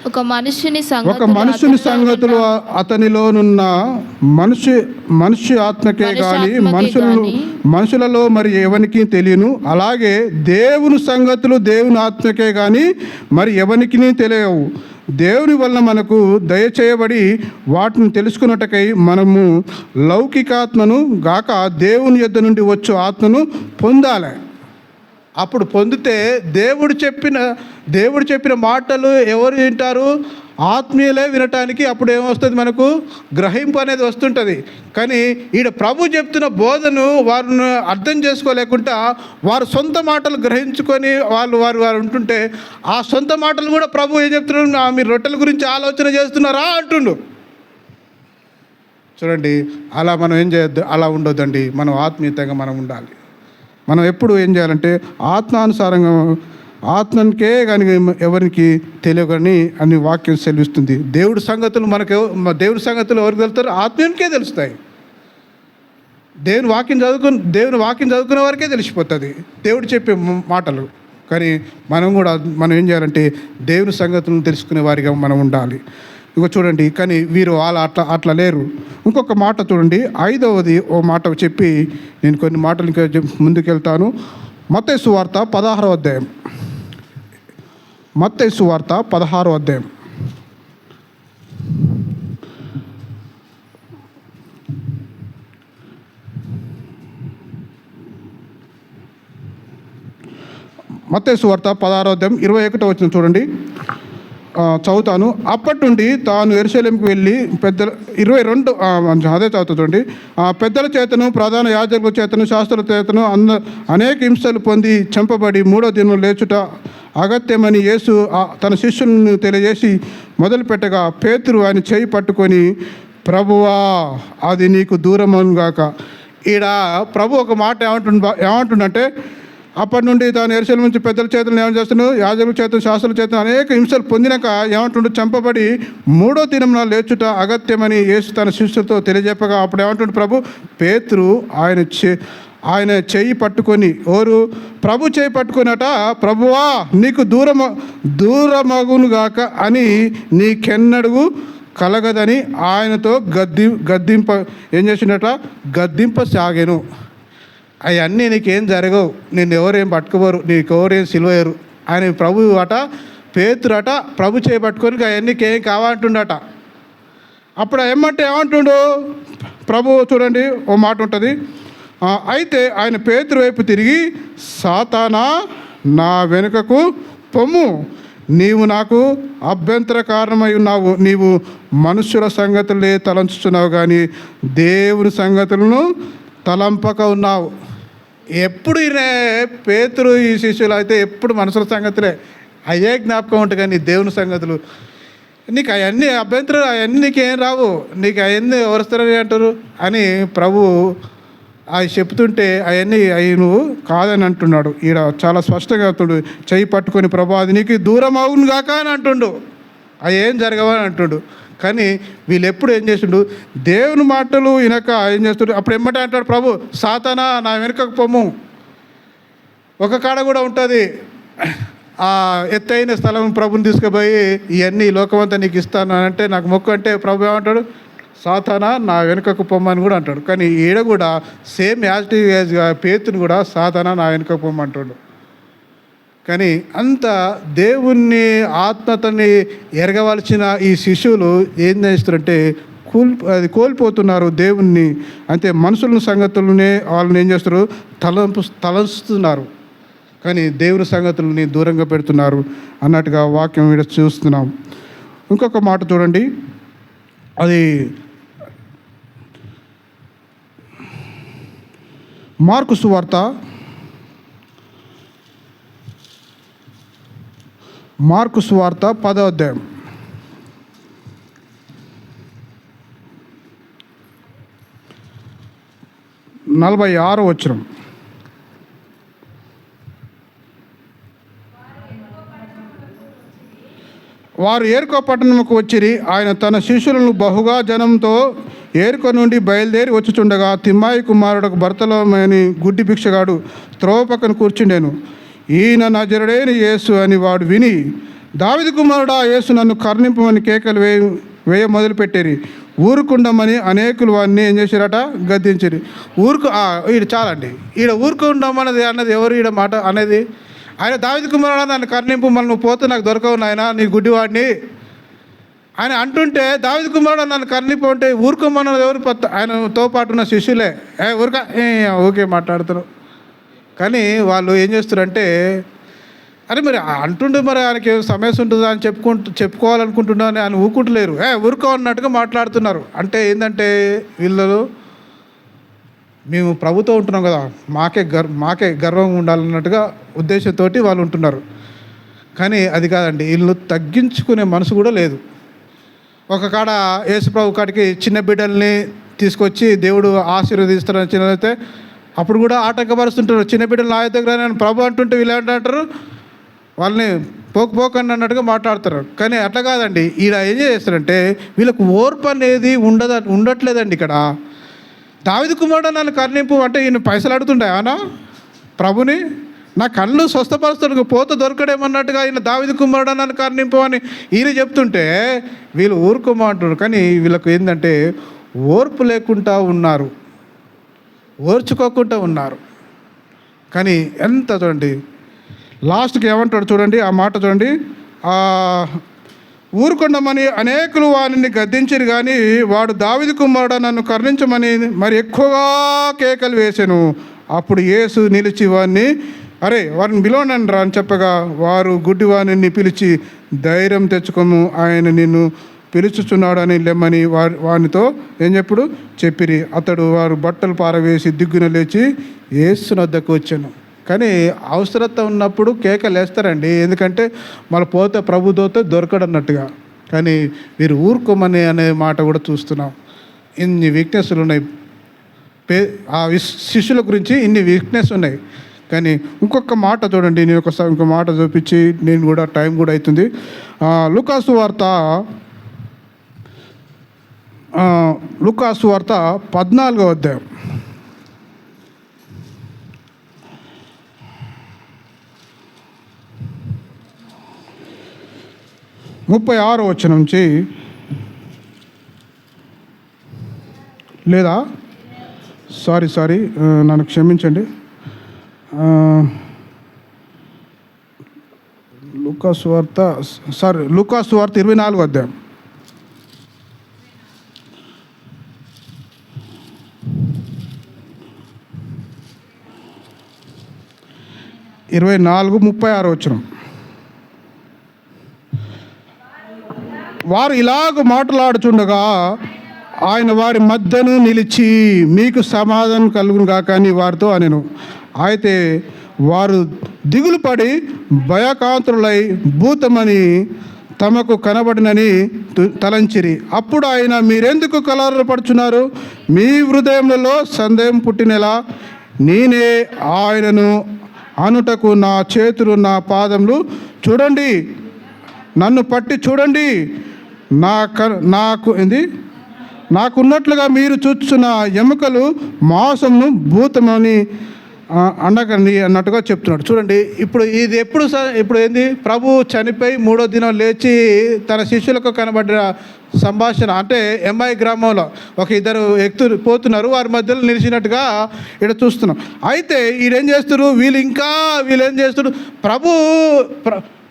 S3: ఒక మనుషుని
S1: సంగతులు అతనిలోనున్న మనుష్య ఆత్మకే గాని మనుషులలో మరి ఎవరికి తెలియను. అలాగే దేవుని సంగతులు దేవుని ఆత్మకే గాని మరి ఎవరికి తెలియవు. దేవుని వలన మనకు దయచేయబడి వాటిని తెలుసుకున్నట్టుకై మనము లౌకికాత్మను గాక దేవుని యొద్ద నుండి వచ్చు ఆత్మను పొందాలి. అప్పుడు పొందితే దేవుడు చెప్పిన మాటలు ఎవరు వింటారు, ఆత్మీయులే వినటానికి. అప్పుడు ఏమొస్తుంది, మనకు గ్రహింపు అనేది వస్తుంటుంది. కానీ ఈడ ప్రభు చెప్తున్న బోధను వారిని అర్థం చేసుకోలేకుండా వారు సొంత మాటలు గ్రహించుకొని వారు ఉంటుంటే, ఆ సొంత మాటలు కూడా ప్రభు ఏం చెప్తున్నారు, మీరు రొట్టెల గురించి ఆలోచన చేస్తున్నారా అంటుండు. చూడండి, అలా మనం ఏం చేయొద్దు, అలా ఉండొద్దండి. మనం ఆత్మీయతంగా మనం ఉండాలి. మనం ఎప్పుడు ఏం చేయాలంటే ఆత్మానుసారంగా, ఆత్మనికే కానీ ఎవరికి తెలియకని అని వాక్యం సెలవిస్తుంది. దేవుడి సంగతులు ఎవరికి తెలుస్తారు, ఆత్మీయునికే తెలుస్తాయి. దేవుని వాక్యం చదువుకునే వారికే తెలిసిపోతుంది దేవుడు చెప్పే మాటలు. కానీ మనం ఏం చేయాలంటే దేవుని సంగతులను తెలుసుకునే వారిగా మనం ఉండాలి. ఇక చూడండి, కానీ వీరు అట్లా లేరు. ఇంకొక మాట చూడండి, 5వది ఓ మాట చెప్పి నేను కొన్ని మాటలు ఇంకా ముందుకెళ్తాను. మత్తయి సువార్త 16వ అధ్యాయం. మత్తయి సువార్త 16వ అధ్యాయం. మత్తయి సువార్త 16వ అధ్యాయం 21వ వచనం చూడండి, చదువుతాను. అప్పటి నుండి తాను యెరూషలేముకు వెళ్ళి 22 అదే చదువుతా చూడండి. పెద్దల చేతను, ప్రధాన యాజకుల చేతను, శాస్త్రుల చేతను అనేక హింసలు పొంది చంపబడి 3వ దినం లేచుట అగత్యమని యేసు తన శిష్యులను తెలియజేసి మొదలుపెట్టగా, పేతురు ఆయన చేయి పట్టుకొని, ప్రభువా అది నీకు దూరమనుగాక. ఈడ ప్రభు ఒక మాట ఏమంటుండంటే, అప్పటి నుండి తాను యెరూషలేము నుంచి పెద్దల చేతులను ఏమని చేస్తున్నాడు, యాజకుల చేతులు, శాస్త్రుల చేతులు అనేక హింసలు పొందినాక ఏమంటుండు, చంపబడి 3వ దినం లేచుట అగత్యమని యేసు తన శిష్యులతో తెలియజెప్పగా, అప్పుడు ఏమంటుండు ప్రభు, పేతురు ఆయన చెయ్యి పట్టుకొని, ప్రభు చేయి పట్టుకున్నట, ప్రభువా నీకు దూరమగునుగాక అని నీకెన్నడూ కలగదని ఆయనతో ఏం చేసినట, గద్దింపసాగెను. అవన్నీ నీకేం జరగవు, నిన్ను ఎవరేం పట్టుకోరు, నీకెవరేం సిలువయ్యరు అని పేతురు ప్రభు చేపట్టుకొని అవన్నీ ఏం కావాలంటుండట. అప్పుడు ఏమంటుండు ప్రభు, చూడండి ఓ మాట ఉంటుంది. అయితే ఆయన పేతురు వైపు తిరిగి, సాతానా నా వెనుకకు పొమ్ము, నీవు నాకు అభ్యంతర కారణమై ఉన్నావు. నీవు మనుష్యుల సంగతులే తలంచుతున్నావు కానీ దేవుని సంగతులను తలంపక ఉన్నావు. ఎప్పుడు పేతురు ఈ శిష్యులు అయితే ఎప్పుడు మనుషుల సంగతులే అయ్యే జ్ఞాపకం ఉంటుంది, కానీ దేవుని సంగతులు నీకు అవన్నీ అభ్యంతరం, అవన్నీ నీకేం రావు, నీకు అవన్నీ ఎవరుస్తారని అంటారు అని ప్రభు అవి చెప్తుంటే అవన్నీ నువ్వు కాదని అంటున్నాడు. ఈడ చాలా స్పష్టంగా అవుతుండు, చెయ్యి పట్టుకొని ప్రభు అది నీకు దూరం అవును కాక అని అంటుండు, అవి ఏం జరగవని అంటుండు. కానీ వీళ్ళు ఎప్పుడు ఏం చేస్తుండు, దేవుని మాటలు వినక ఏం చేస్తుండ్రు. అప్పుడు ఎమ్మటే అంటాడు ప్రభు, సాతానా నా వెనుకకు పొమ్ము. ఒక కాడ కూడా ఉంటుంది, ఆ ఎత్తైన స్థలం ప్రభుని తీసుకుపోయి ఇవన్నీ లోకమంతా నీకు ఇస్తాను అని అంటే, నాకు మొక్కు అంటే ప్రభు ఏమంటాడు, సాతానా నా వెనుకకు పొమ్మని కూడా అంటాడు. కానీ ఈడ కూడా సేమ్ యాజ్ పేతుని కూడా సాతానా నా వెనుకకు పొమ్మంటాడు. కానీ అంత దేవుణ్ణి ఆత్మతని ఎరగవలసిన ఈ శిష్యులు ఏం చేస్తారంటే కోల్పోతున్నారు దేవుణ్ణి. అంటే మనుషుల సంగతులనే వాళ్ళని ఏం చేస్తారు, తలంస్తున్నారు, కానీ దేవుని సంగతులని దూరంగా పెడుతున్నారు అన్నట్టుగా వాక్యం వీడ చూస్తున్నాం. ఇంకొక మాట చూడండి, అది మార్కు సువార్త 10వ అధ్యాయం 46వ వచనం. వారు ఏరుకో పట్టణముకు వచ్చిరి. ఆయన తన శిష్యులను బహుగా జనంతో ఏరుకో నుండి బయలుదేరి వచ్చుచుండగా తిమ్మాయి కుమారుడు బర్తలోమని గుడ్డి భిక్షగాడు త్రోవ పక్కన కూర్చుండెను. ఈయన నజరుడైన యేసు అని వాడు విని, దావీదు కుమారుడా యేసు నన్ను కరుణింపమని కేకలు వేయ మొదలుపెట్టారు. ఊరుకుండమని అనేకులు వాడిని ఏం చేశారట, గద్దించారు. ఈడ చాలండి, ఈడ ఊరుకుండమన్నది అన్నది ఎవరు ఈడ మాట అనేది? ఆయన దావీదు కుమారుడా నన్ను కరుణింపు, మళ్ళీ నువ్వు పోతే నాకు దొరకవు నాయన, నీ గుడ్డివాడిని ఆయన అంటుంటే, దావీదు కుమారుడా నన్ను కరుణింపు అంటే ఊరుకోమన్నది ఎవరు? ఆయనతో పాటు ఉన్న శిష్యులే. ఓకే మాట్లాడుతారు. కానీ వాళ్ళు ఏం చేస్తారంటే, అరే మరి అంటుండే, మరి ఆయనకి సమస్య ఉంటుందా అని చెప్పుకోవాలనుకుంటున్నా అని ఆయన ఊరుకుంటలేరు. ఊరుకో అన్నట్టుగా మాట్లాడుతున్నారు. అంటే ఏంటంటే వీళ్ళు, మేము ప్రభుతో ఉంటున్నాం కదా, మాకే గర్వంగా ఉండాలన్నట్టుగా ఉద్దేశంతో వాళ్ళు ఉంటున్నారు. కానీ అది కాదండి, వీళ్ళు తగ్గించుకునే మనసు కూడా లేదు. ఒక కాడ యేసుప్రభు కాడికి చిన్న బిడ్డల్ని తీసుకొచ్చి దేవుడు ఆశీర్వదిస్తారని చిన్నదైతే అప్పుడు కూడా ఆటంకపరుస్తుంటారు. చిన్న బిడ్డలు నా దగ్గర నేను ప్రభు అంటుంటే వీళ్ళు ఏంటంటారు, వాళ్ళని పోకండి అన్నట్టుగా మాట్లాడతారు. కానీ అట్లా కాదండి, ఈడ ఏం చేస్తారంటే వీళ్ళకు ఓర్పు అనేది ఉండట్లేదండి. ఇక్కడ దావీదు కుమారుడు నన్ను కరుణింపు అంటే ఈయన పైసలు అడుగుతుండే అనా ప్రభుని, నా కళ్ళు స్వస్థపరుస్తాడు పోత దొరకడేమన్నట్టుగా ఈయన దావీదు కుమారుడు నన్ను కరుణింపు అని ఈయన చెప్తుంటే వీళ్ళు ఊరుకోమంటున్నారు. కానీ వీళ్ళకు ఏంటంటే ఓర్పు లేకుండా ఉన్నారు, ఓర్చుకోకుండా ఉన్నారు. కానీ ఎంత చూడండి, లాస్ట్కి ఏమంటాడు చూడండి, ఆ మాట చూడండి, ఊరుకొండమని అనేకులు వారిని గద్దించిరు, కానీ వాడు దావీదు కుమారుడా నన్ను కరుణించమని మరి ఎక్కువగా కేకలు వేసాను. అప్పుడు యేసు నిలిచి వారిని పిలవనండి రా అని చెప్పగా, వారు గుడ్డివాణిని పిలిచి ధైర్యం తెచ్చుకోము, ఆయన నిన్ను పిలుచుచున్నాడు అని లెమ్మని వానితో ఏం చెప్పిరి. అతడు వారు బట్టలు పారవేసి దిగ్గున లేచి యేసు వద్దకు వచ్చాను. కానీ అవసరత ఉన్నప్పుడు కేకలు వేస్తారండి, ఎందుకంటే మళ్ళీ పోతే ప్రభుదోతో దొరకడన్నట్టుగా. కానీ వీరు ఊరుకోమని అనే మాట కూడా చూస్తున్నాం. ఇన్ని వీక్నెస్లు ఉన్నాయి, ఆ శిష్యుల గురించి ఇన్ని వీక్నెస్ ఉన్నాయి. కానీ ఇంకొక మాట చూడండి, నేను ఇంకో మాట చూపించి నేను కూడా టైం కూడా అవుతుంది. లూకాసు వార్త 14వ అధ్యాయం 36వ వచనం నుంచి, లేదా సారీ నన్ను క్షమించండి, లూకాసు వార్త 24వ అధ్యాయం 24:36 వచనం. వారు ఇలాగ మాట్లాడుచుండగా ఆయన వారి మధ్యను నిలిచి మీకు సమాధానం కలుగును గాక అని వారితో అనెను. అయితే వారు దిగులు పడి భయకాంతులై భూతమని తమకు కనబడినని తలంచిరి. అప్పుడు ఆయన, మీరెందుకు కలవరపడుచున్నారు? మీ హృదయములలో సందేహం పుట్టినలా నేనే ఆయనను అనుటకు నా చేతులు నా పాదములు చూడండి, నన్ను పట్టి చూడండి, నాకున్నట్లుగా మీరు చూస్తున్న ఎముకలు మాంసమును భూతమని అండకండి అన్నట్టుగా చెప్తున్నాడు. చూడండి, ఇప్పుడు ఇది ఇప్పుడు ఏంది, ప్రభు చనిపోయి 3వ దినం లేచి తన శిష్యులకు కనబడిన సంభాషణ. అంటే ఎంఐ గ్రామంలో ఒక ఇద్దరు వ్యక్తులు పోతున్నారు, వారి మధ్యలో నిలిచినట్టుగా ఇక్కడ చూస్తున్నాం. అయితే వీళ్ళేం చేస్తారు, వీళ్ళు ఏం చేస్తారు,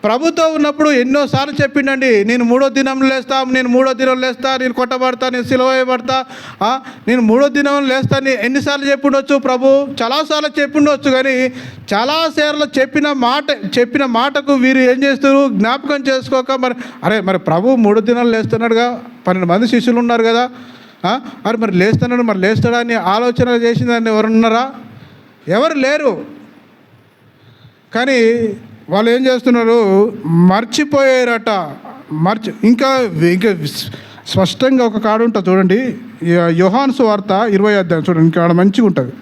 S1: ప్రభుతో ఉన్నప్పుడు ఎన్నోసార్లు చెప్పిండండి, నేను 3వ దినం లేస్తా, నేను కొట్టబడతా, నేను సిలువ వేయబడతా, నేను 3వ దినం లేస్తాను. ఎన్నిసార్లు చెప్పిండొచ్చు ప్రభు? చాలాసార్లు చెప్పిండొచ్చు. కానీ చాలాసార్లు చెప్పిన మాటకు వీరు ఏం చేస్తారు, జ్ఞాపకం చేసుకోక మరి ప్రభు 3 దినాలు లేస్తున్నాడుగా, 12 మంది శిష్యులు ఉన్నారు కదా, మరి లేస్తాడా అని ఆలోచన చేసిందని ఎవరున్నారా? ఎవరు లేరు. కానీ వాళ్ళు ఏం చేస్తున్నారు, మర్చిపోయారట. ఇంకా స్పష్టంగా ఒక కాడు ఉంటుంది చూడండి, యోహాను సువార్త 20వ అధ్యాయం చూడండి, ఇంకా మంచిగా ఉంటుంది.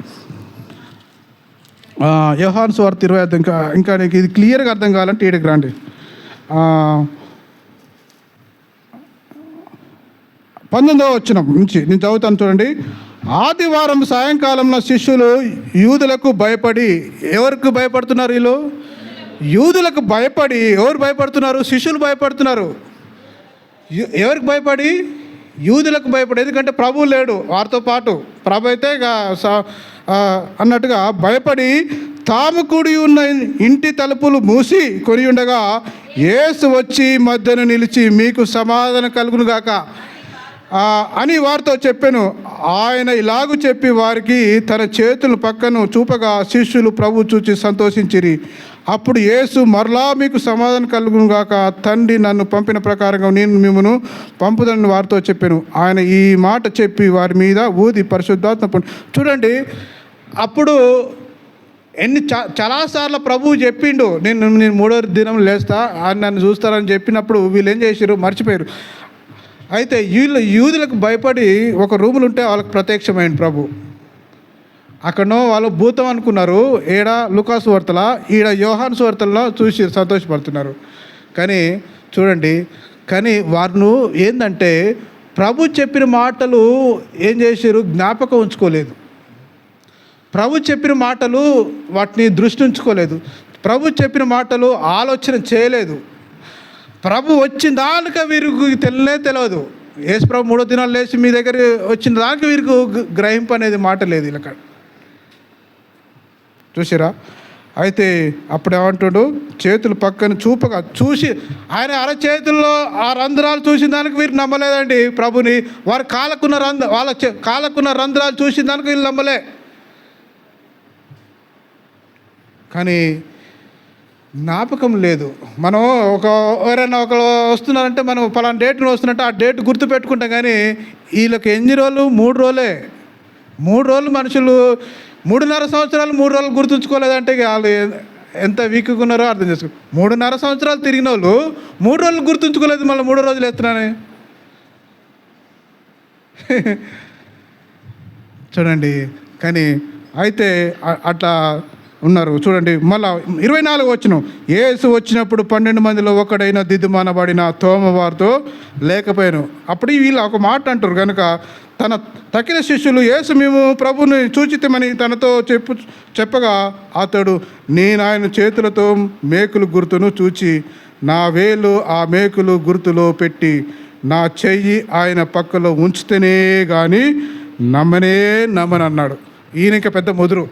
S1: యోహాను సువార్త 20వ అధ్యాయం. ఇంకా నీకు ఇది క్లియర్గా అర్థం కావాలంటే ఈడికి రండి. 19వ వచనం నుంచి నేను చదువుతాను చూడండి. ఆదివారం సాయంకాలంలో శిష్యులు యూదులకు భయపడి, ఎవరికి భయపడుతున్నారు వీళ్ళు? యూదులకు భయపడి. ఎవరు భయపడుతున్నారు? శిష్యులు భయపడుతున్నారు. ఎవరికి భయపడి? యూదులకు భయపడి. ఎందుకంటే ప్రభువు లేడు వారితో పాటు. ప్రభు అయితే అన్నట్టుగా భయపడి తాము కూడి ఉన్న ఇంటి తలుపులు మూసి కొని ఉండగా యేసు వచ్చి మధ్యను నిలిచి, మీకు సమాధానం కలుగును గాక అని వారితో చెప్పాను. ఆయన ఇలాగూ చెప్పి వారికి తన చేతులు పక్కను చూపగా శిష్యులు ప్రభు చూచి సంతోషించిరి. అప్పుడు యేసు మరలా, మీకు సమాధానం కలుగును గాక, తండ్రి నన్ను పంపిన ప్రకారంగా నేను మిమ్మను పంపుదని వారితో చెప్పాను. ఆయన ఈ మాట చెప్పి వారి మీద ఊది పరిశుద్ధాత్మ. చూడండి, అప్పుడు చాలాసార్లు ప్రభువు చెప్పిండు, నేను 3వ దినం లేస్తా, ఆయన నన్ను చూస్తారని చెప్పినప్పుడు వీళ్ళు ఏం చేశారు, మర్చిపోయారు. అయితే యూదులకు భయపడి ఒక రూములు ఉంటే వాళ్ళకి ప్రత్యక్షమైన ప్రభు. అక్కడనో వాళ్ళు భూతం అనుకున్నారు, ఈడ లూకాసు వార్తల, ఈడ యోహాను సువార్తల్లో చూసి సంతోషపడుతున్నారు. కానీ చూడండి, వారిను ఏంటంటే ప్రభు చెప్పిన మాటలు ఏం చేశారు, జ్ఞాపకం ఉంచుకోలేదు. ప్రభు చెప్పిన మాటలు వాటిని దృష్టి ఉంచుకోలేదు. ప్రభు చెప్పిన మాటలు ఆలోచన చేయలేదు. ప్రభు వచ్చిన దానికి వీరికి తెలియదు. యేసు ప్రభు 3వ దినాలు లేచి మీ దగ్గర వచ్చిన దానికి వీరికి గ్రహింపు అనేది మాట లేదు ఇలా. చూసిరా? అయితే అప్పుడు ఏమంటాడు, చేతులు పక్కన చూపగా చూసి, ఆయన అరచేతుల్లో ఆ రంధ్రాలు చూసిన దానికి వీరు నమ్మలేదండి ప్రభుని. వారు కాలకున్న రంధ్రాలు చూసిన దానికి వీళ్ళు నమ్మలే. కానీ జ్ఞాపకం లేదు. మనం ఎవరైనా ఒకరు వస్తున్నారంటే మనం పలానా డేట్ను వస్తున్నట్టు ఆ డేట్ గుర్తు పెట్టుకుంటాం. కానీ వీళ్ళకి ఎన్ని రోజులు? 3 రోజులే. 3 రోజులు మనుషులు 3.5 సంవత్సరాలు 3 రోజులు గుర్తుంచుకోలేదంటే వాళ్ళు ఎంత వీక్గా ఉన్నారో అర్థం చేసుకో. 3.5 సంవత్సరాలు తిరిగిన వాళ్ళు 3 రోజులు గుర్తుంచుకోలేదు, మళ్ళీ 3 రోజులు ఎత్తున్నానే. చూడండి, కానీ అయితే అట్లా ఉన్నారు. చూడండి, మళ్ళా 24వ వచనం. యేసు వచ్చినప్పుడు 12 మందిలో ఒకడైన దిద్దుమానబడిన తోమ వారితో లేకపోయాను. అప్పుడు వీళ్ళు ఒక మాట అంటారు కనుక తన తక్కిన శిష్యులు, యేసు మేము ప్రభుని చూచితమని తనతో చెప్పగా అతడు, నేను ఆయన చేతులతో మేకులు గుర్తును చూచి నా వేలు ఆ మేకులు గుర్తులో పెట్టి నా చెయ్యి ఆయన పక్కలో ఉంచితేనే కానీ నమ్మనన్నాడు. ఈయన ఇంకా పెద్ద ముదురు,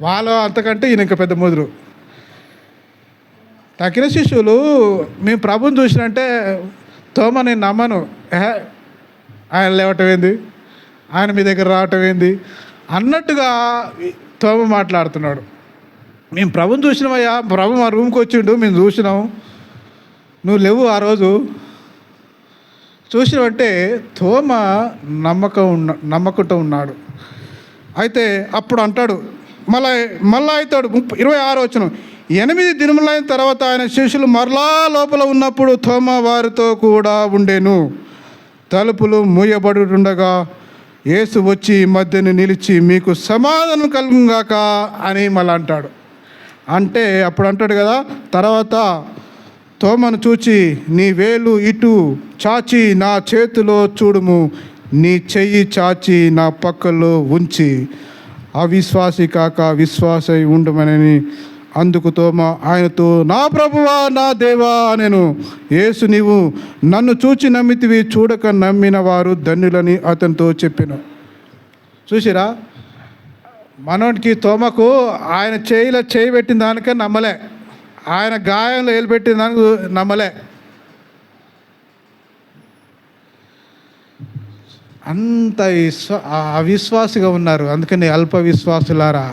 S1: వాళ్ళు అంతకంటే ఈయన ఇంకా పెద్ద ముదురు. తక్కిన శిష్యులు, మేము ప్రభుని చూసినంటే తోమ నేను నమ్మను, ఆయన లేవటం ఏంది, ఆయన మీ దగ్గర రావటం ఏంది అన్నట్టుగా తోమ మాట్లాడుతున్నాడు. మేము ప్రభుని చూసినామయ్యా, ప్రభు మా రూమ్కి వచ్చిండు, మేము చూసినాం, నువ్వు లేవు ఆ రోజు చూసినావంటే తోమ నమ్మకంతో ఉన్నాడు. అయితే అప్పుడు అంటాడు, మళ్ళా అవుతాడు. 26వ వచనం. 8 దినములైన తర్వాత ఆయన శిష్యులు మరలా లోపల ఉన్నప్పుడు తోమ వారితో కూడా ఉండెను. తలుపులు మూయబడుతుండగా యేసు వచ్చి మధ్యను నిలిచి, మీకు సమాధానం కలుగుగాక అని మళ్ళీ అంటాడు. అంటే అప్పుడు అంటాడు కదా, తర్వాత తోమను చూచి, నీ వేలు ఇటు చాచి నా చేతిలో చూడుము, నీ చెయ్యి చాచి నా పక్కలో ఉంచి అవిశ్వాసి కాక విశ్వాసై ఉండమని. అందుకు తోమా ఆయనతో, నా ప్రభువా నా దేవా నేను. యేసు, నీవు నన్ను చూచి నమ్మితివి, చూడక నమ్మిన వారు ధన్యులని అతనితో చెప్పాను. చూసిరా, మనోడికి తోమకు ఆయన చేయిలో చేయి పెట్టిన దానికే నమ్మలే, ఆయన గాయంలో ఏలు పెట్టిన దానికి నమ్మలే. అంత అవిశ్వాసిగా ఉన్నారు. అందుకని అల్ప విశ్వాసులారా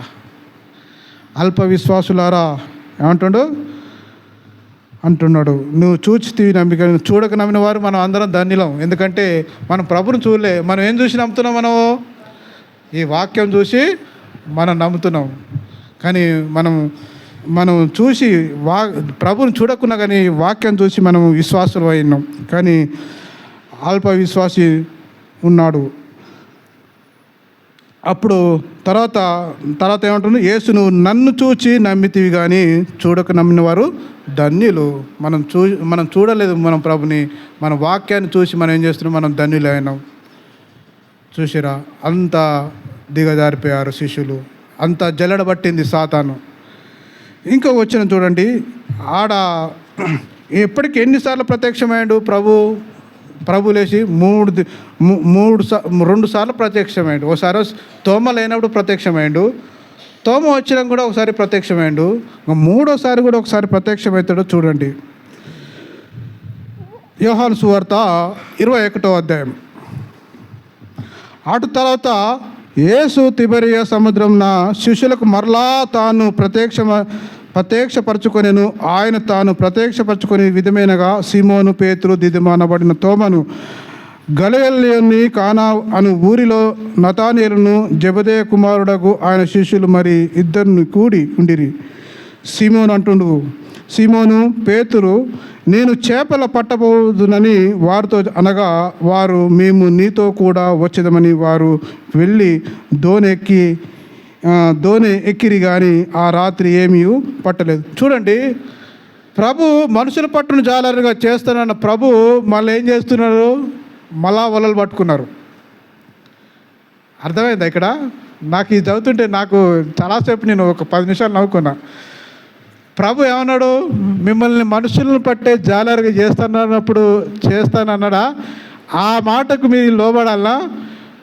S1: అంటున్నాడు, నువ్వు చూచితివి నమ్మిక, చూడక నమ్మిన వారు మనం అందరం ధన్యులం. ఎందుకంటే మనం ప్రభుని చూడలే. మనం ఏం చూసి నమ్ముతున్నాం? ఈ వాక్యం చూసి మనం నమ్ముతున్నాం. కానీ మనం చూసి ప్రభుని చూడకున్నా కానీ వాక్యం చూసి మనం విశ్వాసులు అయినాం. కానీ అల్ప విశ్వాసి ఉన్నాడు. అప్పుడు తర్వాత ఏమంటున్నాడు? యేసు, నువ్వు నన్ను చూచి నమ్మితివి కానీ చూడక నమ్మిన వారు ధన్యులు. మనం చూడలేదు మనం ప్రభుని, మన వాక్యాన్ని చూసి మనం ఏం చేస్తున్నాం? మనం ధన్యులు అయినాం. చూసిరా, అంత దిగజారిపోయారు శిష్యులు, అంత జల్లడబట్టింది సాతాను. ఇంకా వచ్చిన చూడండి, ఆడ ఎప్పటికి ఎన్నిసార్లు ప్రత్యక్షమయ్యాడు ప్రభు లేచి 2 సార్లు ప్రత్యక్షమైండు. ఒకసారి తోమ లేనప్పుడు ప్రత్యక్షమైండు, తోమ వచ్చినా కూడా ఒకసారి ప్రత్యక్షమైండు, మూడోసారి కూడా ఒకసారి ప్రత్యక్షమవుతాడు. చూడండి, యోహాను సువార్త 21వ అధ్యాయం. అటు తర్వాత యేసు తిబెరియా సముద్రంన శిష్యులకు మరలా తాను ప్రత్యక్షపరచుకొనెను. ఆయన తాను ప్రత్యక్షపరచుకొని విధమైనగా సీమోను, పేతురు, దిదుమ అనబడిన తోమను, గలిలయలోని కానా అను ఊరిలో నతానేలును, జెబెదయి కుమారుడగు ఆయన శిష్యులు మరి 2 కూడి ఉండిరి. సీమోను అంటుండు, సీమోను పేతురు, నేను చేపల పట్టబోదునని వారితో అనగా, వారు, మేము నీతో కూడా వచ్చేదమని వారు వెళ్ళి దోణి ఎక్కిరి కానీ ఆ రాత్రి ఏమీ పట్టలేదు. చూడండి, ప్రభు మనుషుల పట్టును జాలరుగా చేస్తానన్న ప్రభు మళ్ళీ ఏం చేస్తున్నారు? మళ్ళా వలలు పట్టుకున్నారు. అర్థమైందా? ఇక్కడ నాకు ఇది చదువుతుంటే నాకు చాలాసేపు నేను ఒక 10 నిమిషాలు నవ్వుకున్నా. ప్రభు ఏమన్నాడు? మిమ్మల్ని మనుషులను పట్టే జాలరుగా చేస్తానన్నాడా? ఆ మాటకు మీరు లోబడాలా?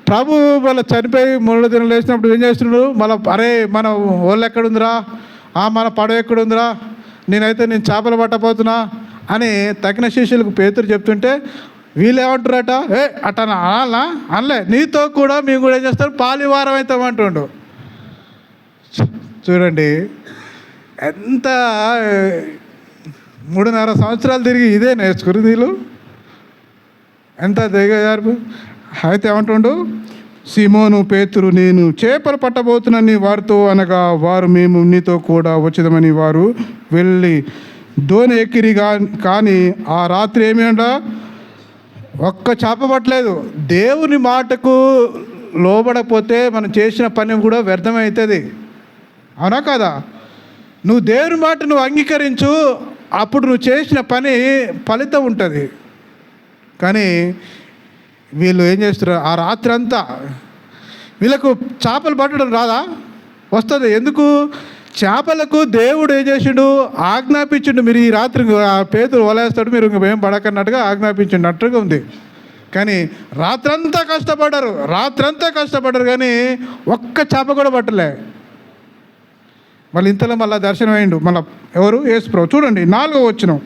S1: ప్రభు వాళ్ళ చనిపోయి 3 దినాలు లేచినప్పుడు ఏం చేస్తున్నాడు? మళ్ళీ, అరే మన వాళ్ళు ఎక్కడుందిరా, మన పడవ ఎక్కడుందిరా, నేను చేపలు పట్టబోతున్నా అని తగిన శిష్యులకు పేతురు చెప్తుంటే వీళ్ళు ఏమంటారట? అట్లా అనాలా? అనలే, నీతో కూడా మేము కూడా ఏం చేస్తాం? పాలివారం అవుతామంటుండు. చూడండి, ఎంత 3.5 సంవత్సరాలు తిరిగి ఇదే నేర్చుకుని వీళ్ళు ఎంత దిగజారు. అయితే ఏమంటుండు? సీమోను పేతురు, నేను చేపలు పట్టబోతున్నాని వారితో అనగా, వారు, మేము నీతో కూడా వచ్చేదమని వారు వెళ్ళి దోణి ఎక్కిరి కానీ ఆ రాత్రి ఏమిట ఒక్క చేప పట్టలేదు. దేవుని మాటకు లోబడకపోతే మనం చేసిన పని కూడా వ్యర్థమవుతుంది. అవునా కదా? నువ్వు దేవుని మాట అంగీకరించు, అప్పుడు నువ్వు చేసిన పని ఫలితం ఉంటుంది. కానీ వీళ్ళు ఏం చేస్తున్నారు? ఆ రాత్రి అంతా వీళ్ళకు చేపలు పట్టడం రాదా? వస్తుంది. ఎందుకు? చేపలకు దేవుడు ఏం చేసిండు? ఆజ్ఞాపించిండు, మీరు ఈ రాత్రి పేతురు వలేస్తాడు, మీరు ఏం పడకన్నట్టుగా ఆజ్ఞాపించినట్టుగా ఉంది. కానీ రాత్రంతా కష్టపడ్డారు కానీ ఒక్క చేప కూడా పట్టలే. మళ్ళీ ఇంతలో మళ్ళీ దర్శనం అయిండు. మళ్ళీ ఎవరు? యేసు ప్రభు. చూడండి, 4వ వచనం.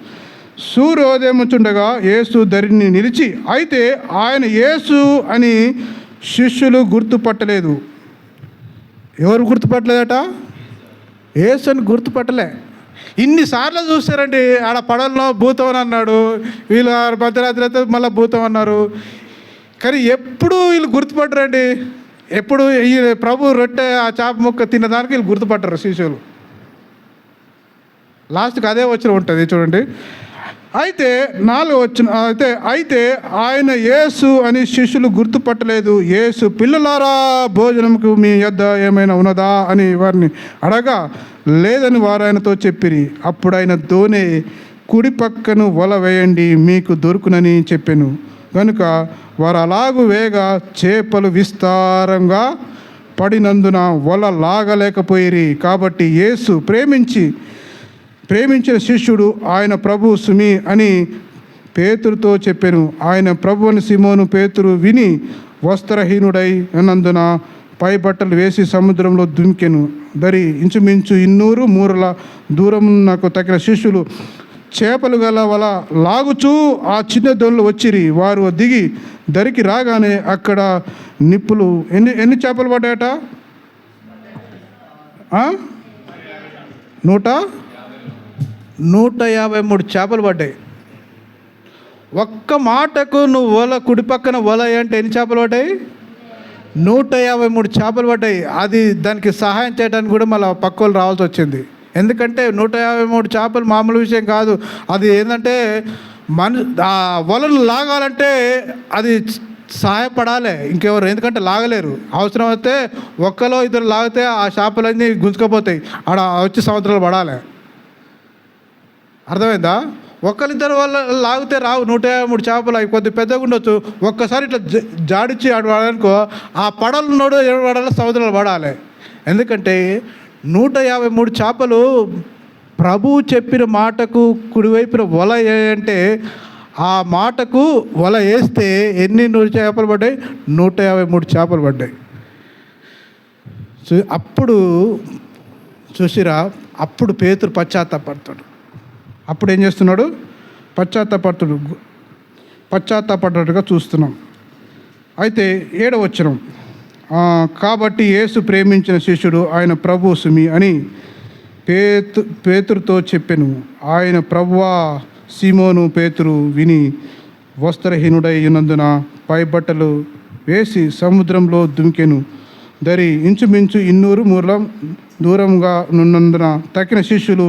S1: సూర్యోదయం చుండగా యేసు ధరిని నిలిచి, అయితే ఆయన యేసు అని శిష్యులు గుర్తుపట్టలేదు. ఎవరు గుర్తుపట్టలేదట? యేసు అని గుర్తుపట్టలే. ఇన్నిసార్లు చూస్తారండి. ఆడ పడవలో భూతం అని అన్నాడు, వీళ్ళు మధ్యరాత్రి అయితే మళ్ళీ భూతం అన్నారు. కానీ ఎప్పుడు వీళ్ళు గుర్తుపట్టరండి. ఎప్పుడు ఈ ప్రభు రొట్టె ఆ చేప ముక్క తిన్నదానికి వీళ్ళు గుర్తుపట్టరు శిష్యులు. లాస్ట్కి అదే వచ్చిన ఉంటుంది. చూడండి, అయితే 4వ వచనం. అయితే ఆయన యేసు అని శిష్యులు గుర్తుపట్టలేదు. యేసు, పిల్లలారా, భోజనంకు మీ యొద్ద ఏమైనా ఉన్నదా అని వారిని అడగా, లేదని వారు ఆయనతో చెప్పిరి. అప్పుడు ఆయన దోణి కుడి పక్కను వల వేయండి, మీకు దొరుకునని చెప్పాను. కనుక వారు అలాగూ వేగా చేపలు విస్తారంగా పడినందున వల లాగలేకపోయిరి. కాబట్టి యేసు ప్రేమించిన శిష్యుడు ఆయన ప్రభు సుమి అని పేతురుతో చెప్పెను. ఆయన ప్రభు అని సిమోను పేతురు విని వస్త్రహీనుడై ఉన్నందున పై బట్టలు వేసి సముద్రంలో దుంకెను. ఇంచుమించు 200 మూరల దూరం నాకు తగిన శిష్యులు చేపలు గల వల లాగుచూ ఆ చిన్న దోణిలో వచ్చిరి. వారు దిగి దరికి రాగానే అక్కడ నిప్పులు ఎన్ని చేపలు పడ్డాయట? 153 చేపలు పడ్డాయి. ఒక్క మాటకు నువ్వు వల కుడి పక్కన వల అంటే ఎన్ని చేపలు పడ్డాయి? 153 చేపలు పడ్డాయి. అది దానికి సహాయం చేయడానికి కూడా మళ్ళీ పక్క వాళ్ళు రావాల్సి వచ్చింది. ఎందుకంటే 153 చేపలు మామూలు విషయం కాదు. అది ఏంటంటే ఆ వలను లాగాలంటే అది సహాయపడాలి ఇంకెవరు, ఎందుకంటే లాగలేరు. అవసరం అయితే ఒక్కలో ఇద్దరు లాగితే ఆ చేపలన్నీ గుంజుకపోతాయి, ఆడ వచ్చి సముద్రాలు పడాలి. అర్థమైందా? ఒక్కరిద్దరు వల్ల లాగితే రావు 153 చేపలు. అవి కొద్ది పెద్దగా ఉండొచ్చు. ఒక్కసారి ఇట్లా జాడిచ్చి ఆడు పడాలనుకో, ఆ పడలున్నోడు ఎవరు పడాలి? సముద్రాలు పడాలి. ఎందుకంటే 153 చేపలు ప్రభువు చెప్పిన మాటకు కుడివైపున వల అంటే ఆ మాటకు వల వేస్తే ఎన్ని 100 చేపలు పడ్డాయి? 153 చేపలు పడ్డాయి. అప్పుడు చూసిరా, అప్పుడు పేతురు పశ్చాత్తాపడతాడు. అప్పుడు ఏం చేస్తున్నాడు? పశ్చాత్తాపడ్డట్టుగా చూస్తున్నాం. అయితే 7వ వచనం, కాబట్టి యేసు ప్రేమించిన శిష్యుడు ఆయన ప్రభు సుమి అని పేతురుతో చెప్పెను. ఆయన ప్రభువా సీమోను పేతురు విని వస్త్రహీనుడై ఉన్నందున పై బట్టలు వేసి సముద్రంలో దుంకెను. ఇంచుమించు 200 మూరల దూరంగా నున్నందున తక్కిన శిష్యులు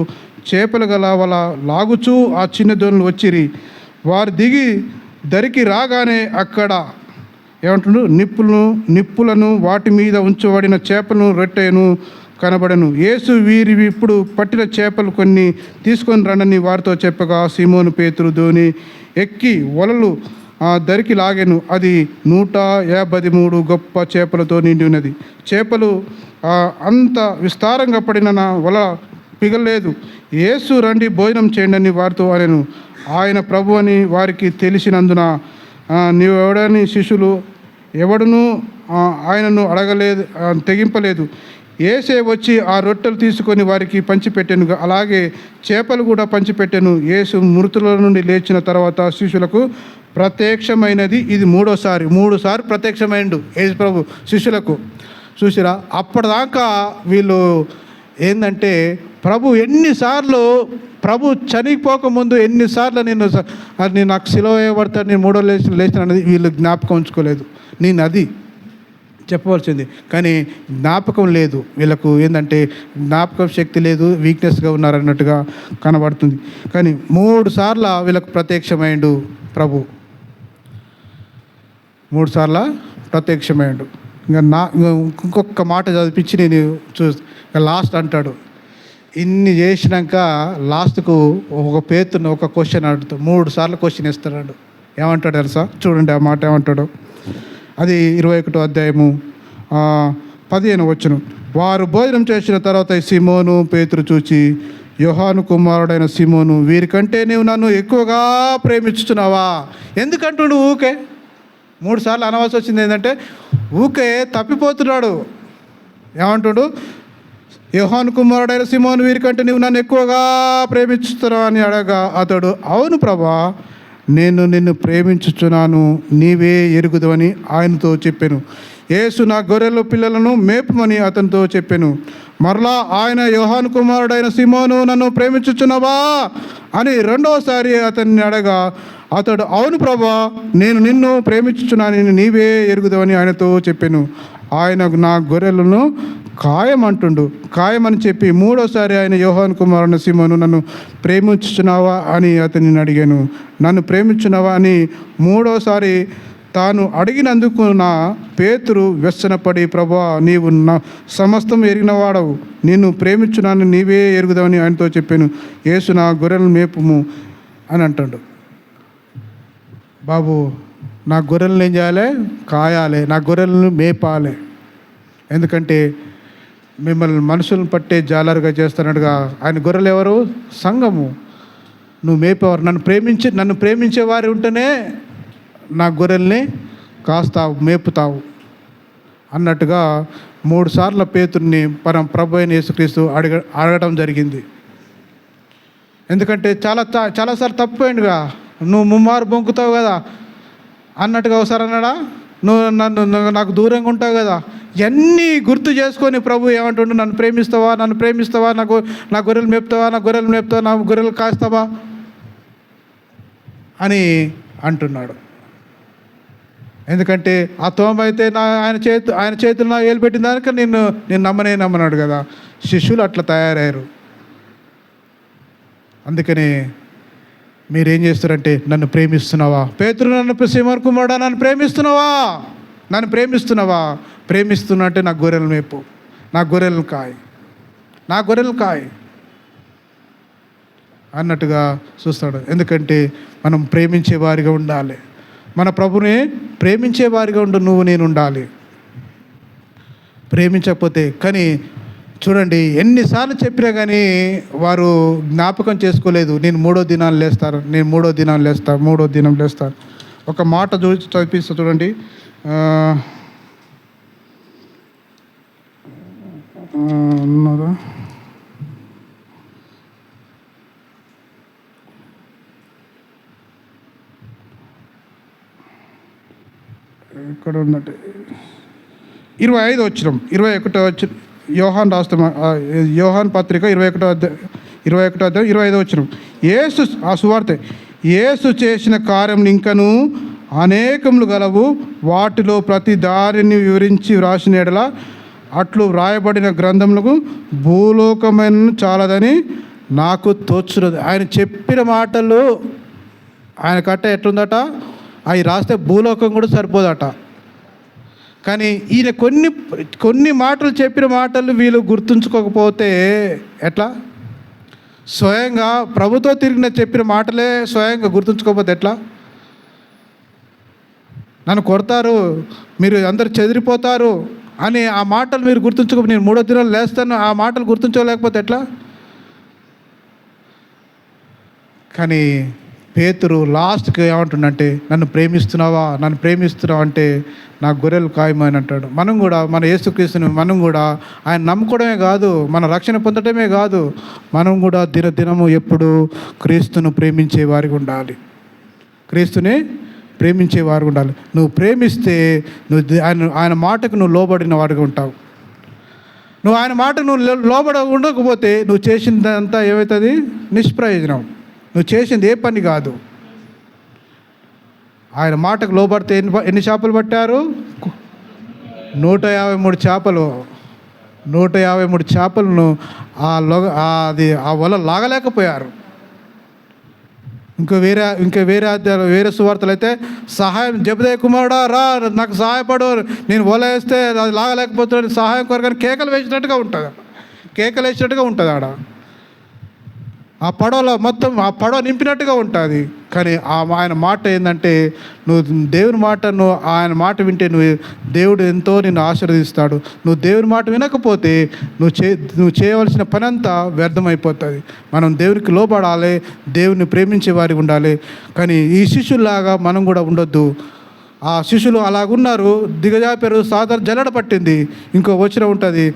S1: చేపలు గల వల లాగుచూ ఆ చిన్న దోణిలో వచ్చిరి. వారు దిగి దరికి రాగానే అక్కడ ఏమంటున్నాడు? నిప్పులను వాటి మీద ఉంచబడిన చేపలను రొట్టెను కనబడను. యేసు వీరి ఇప్పుడు పట్టిన చేపలు కొన్ని తీసుకొని రండని వారితో చెప్పగా సీమోను పేతురు దోణి ఎక్కి వలలు దరికి లాగెను. అది 153 గొప్ప చేపలతో నిండి ఉన్నది. చేపలు అంత విస్తారంగా పడిన వల పిగలేదు. యేసు రండి భోజనం చేయండి అని వారితో అనెను. ఆయన ప్రభు అని వారికి తెలిసినందున నీవెవడని శిష్యులు ఎవడునూ ఆయనను తెగింపలేదు. యేసే వచ్చి ఆ రొట్టెలు తీసుకొని వారికి పంచిపెట్టెను. అలాగే చేపలు కూడా పంచిపెట్టెను. యేసు మృతుల నుండి లేచిన తర్వాత శిష్యులకు ప్రత్యక్షమైనది ఇది 3వ సారి. 3 సార్లు ప్రత్యక్షమైండు యేసు ప్రభు శిష్యులకు. చూసిరా, అప్పటిదాకా వీళ్ళు ఏంటంటే ప్రభు చనిపోకముందు ఎన్నిసార్లు నేను నాకు సిలువ వేయబడతాను, నేను 3వ లేచిన అనేది వీళ్ళు జ్ఞాపకం ఉంచుకోలేదు. నేను అది చెప్పవలసింది, కానీ జ్ఞాపకం లేదు వీళ్ళకు. ఏంటంటే జ్ఞాపకం శక్తి లేదు, వీక్నెస్గా ఉన్నారన్నట్టుగా కనబడుతుంది. కానీ 3 సార్లు వీళ్ళకు ప్రత్యక్షమైండు ప్రభు. 3 సార్లు ప్రత్యక్షమైండు. ఇంకొక మాట చదివించి నేను లాస్ట్ అంటాడు. ఇన్ని చేసినాక లాస్ట్కు ఒక పేతును ఒక క్వశ్చన్ అడుగుతాడు. 3 సార్లు క్వశ్చన్ ఇస్తాడు. ఏమంటాడు తెలుసా? చూడండి ఆ మాట ఏమంటాడు. అది 21వ అధ్యాయము 15వ వచనం. వారు భోజనం చేసిన తర్వాత సీమోను పేతురు చూచి, యోహాను కుమారుడైన సీమోను, వీరికంటే నీవు నన్ను ఎక్కువగా ప్రేమించుతున్నావా? ఎందుకంటుడు ఊకే 3 సార్లు అనవలసి వచ్చింది. ఏంటంటే ఊకే తప్పిపోతున్నాడు. ఏమంటాడు? యోహాను కుమారుడైన సీమోను, వీరికంటే నీవు నన్ను ఎక్కువగా ప్రేమించుతున్నావు అని అడగా అతడు, అవును ప్రభా, నేను నిన్ను ప్రేమించుచున్నాను, నీవే ఎరుగుదవని ఆయనతో చెప్పాను. యేసు నా గొర్రెల పిల్లలను మేపమని అతనితో చెప్పాను. మరలా ఆయన, యోహాను కుమారుడైన సీమోను, నన్ను ప్రేమించుచున్నావా అని 2వసారి అతన్ని అడగా అతడు, అవును ప్రభా, నేను నిన్ను ప్రేమించుచున్నాను, నీవే ఎరుగుదవని ఆయనతో చెప్పాను. ఆయన నా గొర్రెలను ఖాయమని చెప్పి 3వసారి ఆయన, యోహాను కుమారుడైన సీమోను, నన్ను ప్రేమించుచున్నావా అని అతనిని అడిగాను. నన్ను ప్రేమించున్నావా అని 3వసారి తాను అడిగినందుకు నా పేతురు వ్యసనపడి, ప్రభా, నీవు నా సమస్తం ఎరిగినవాడవు, నిన్ను ప్రేమించున్నాను, నీవే ఎరుగుదావని ఆయనతో చెప్పాను. యేసు నా గొర్రెలను మేపుము అని అంటాడు. బాబు, నా గొర్రెలను ఏం చేయాలి? కాయాలి, నా గొర్రెలను మేపాలి. ఎందుకంటే మిమ్మల్ని మనుషులను పట్టే జాలరుగా చేస్తున్నట్టుగా ఆయన గొర్రెలు ఎవరు? సంఘము. నువ్వు మేపేవారు, నన్ను ప్రేమించే వారు ఉంటేనే నా గొర్రెల్ని కాస్తావు, మేపుతావు అన్నట్టుగా 3 సార్లు పేతుర్ని ప్రభు అయిన యేసుక్రీస్తు అడగటం జరిగింది. ఎందుకంటే చాలాసార్లు తప్పిపోయిందిగా, నువ్వు ముమ్మారు బొంకుతావు కదా అన్నట్టుగా ఒకసారి అన్నాడా, నువ్వు నాకు దూరంగా ఉంటావు కదా. ఇవన్నీ గుర్తు చేసుకొని ప్రభు ఏమంటుండు, నన్ను ప్రేమిస్తావా, నా గొర్రెలు మేపుతావా, నా గొర్రెలు కాస్తావా అని అంటున్నాడు. ఎందుకంటే ఆ తోమ అయితే ఆయన చేతులు నా ఏలు పెట్టిన దానికి నేను నమ్మన్నాడు కదా. శిష్యులు అట్లా తయారయ్యారు. అందుకని మీరేం చేస్తారంటే, నన్ను ప్రేమిస్తున్నావా? పేతురు, సీమోను కుమారుడా, నన్ను ప్రేమిస్తున్నావా? ప్రేమిస్తున్నా అంటే నా గొర్రెలు మేపు, నా గొర్రెలు కాయ్ అన్నట్టుగా చూస్తాడు. ఎందుకంటే మనం ప్రేమించే వారిగా ఉండాలి. మన ప్రభుని ప్రేమించే వారిగా నువ్వు నేను ఉండాలి. ప్రేమించకపోతే కానీ చూడండి, ఎన్నిసార్లు చెప్పినా కానీ వారు జ్ఞాపకం చేసుకోలేదు. నేను మూడో దినం లేస్తాను. ఒక మాట చదివిస్తా చూడండి. ఉన్నదా? ఇక్కడ ఉన్నట్టు 25 వచనం, 21 వచనం, యోహాన్ పత్రిక 21 అధ్యాయం 25 వచనం. యేసు చేసిన కార్యం ఇంకను అనేకములు గలవు, వాటిలో ప్రతి దారిని వివరించి వ్రాసిన ఎడల అట్లు వ్రాయబడిన గ్రంథములకు భూలోకమైన చాలదని నాకు తోచున్నది. ఆయన చెప్పిన మాటలు ఆయన కట్ట ఎట్లుందట, అవి రాస్తే భూలోకం కూడా సరిపోదట. కానీ ఈయన కొన్ని మాటలు చెప్పిన మాటలు వీళ్ళు గుర్తుంచుకోకపోతే ఎట్లా? స్వయంగా ప్రభుతో చెప్పిన మాటలే స్వయంగా గుర్తుంచుకోకపోతే ఎట్లా? నన్ను కొడతారు, మీరు అందరు చెదిరిపోతారు అని ఆ మాటలు మీరు గుర్తుంచుకో, నేను 3వ దినాలు లేస్తాను, ఆ మాటలు గుర్తుంచుకోలేకపోతే ఎట్లా? కానీ పేతురు లాస్ట్కి ఏమంటుండంటే, నన్ను ప్రేమిస్తున్నావా అంటే నా గొర్రెలు కాయమని అంటాడు. మనం కూడా మన యేసుక్రీస్తుని ఆయన నమ్ముకోవడమే కాదు, మన రక్షణ పొందడమే కాదు, మనం కూడా దినదినము ఎప్పుడు క్రీస్తును ప్రేమించే వారికి ఉండాలి. నువ్వు ప్రేమిస్తే ఆయన మాటకు నువ్వు లోబడిన వాడిగా ఉంటావు. నువ్వు ఆయన మాటకు ఉండకపోతే నువ్వు చేసిందంతా ఏమవుతుంది? నిష్ప్రయోజనం. నువ్వు చేసింది ఏ పని కాదు. ఆయన మాటకు లోబడితే ఎన్ని చేపలు పట్టారు? 153 చేపలు. 153 చేపలను ఆ వల లాగలేకపోయారు. వేరే సువార్తలు అయితే సహాయం, జబదయి కుమారుడా రా, నాకు సహాయపడు, నేను వల వేస్తే అది లాగలేకపోతున్నాను, సహాయం కొరకని కేకలు వేసినట్టుగా ఉంటుంది ఆడ. ఆ పడవలో మొత్తం ఆ పడవ నింపినట్టుగా ఉంటుంది. కానీ ఆయన మాట ఏంటంటే, నువ్వు దేవుని మాట, ఆయన మాట వింటే దేవుడు ఎంతో నిన్ను ఆశీర్వదిస్తాడు. నువ్వు దేవుని మాట వినకపోతే నువ్వు చేయవలసిన పని అంతా వ్యర్థమైపోతుంది. మనం దేవునికి లోబడాలి, దేవుని ప్రేమించే వారికి ఉండాలి. కానీ ఈ శిష్యుల్లాగా మనం కూడా ఉండొద్దు. ఆ శిష్యులు అలాగున్నారు, దిగజాపారు, సాధారణ జల్లడ పట్టింది. ఇంకో వచనం ఉంటుంది,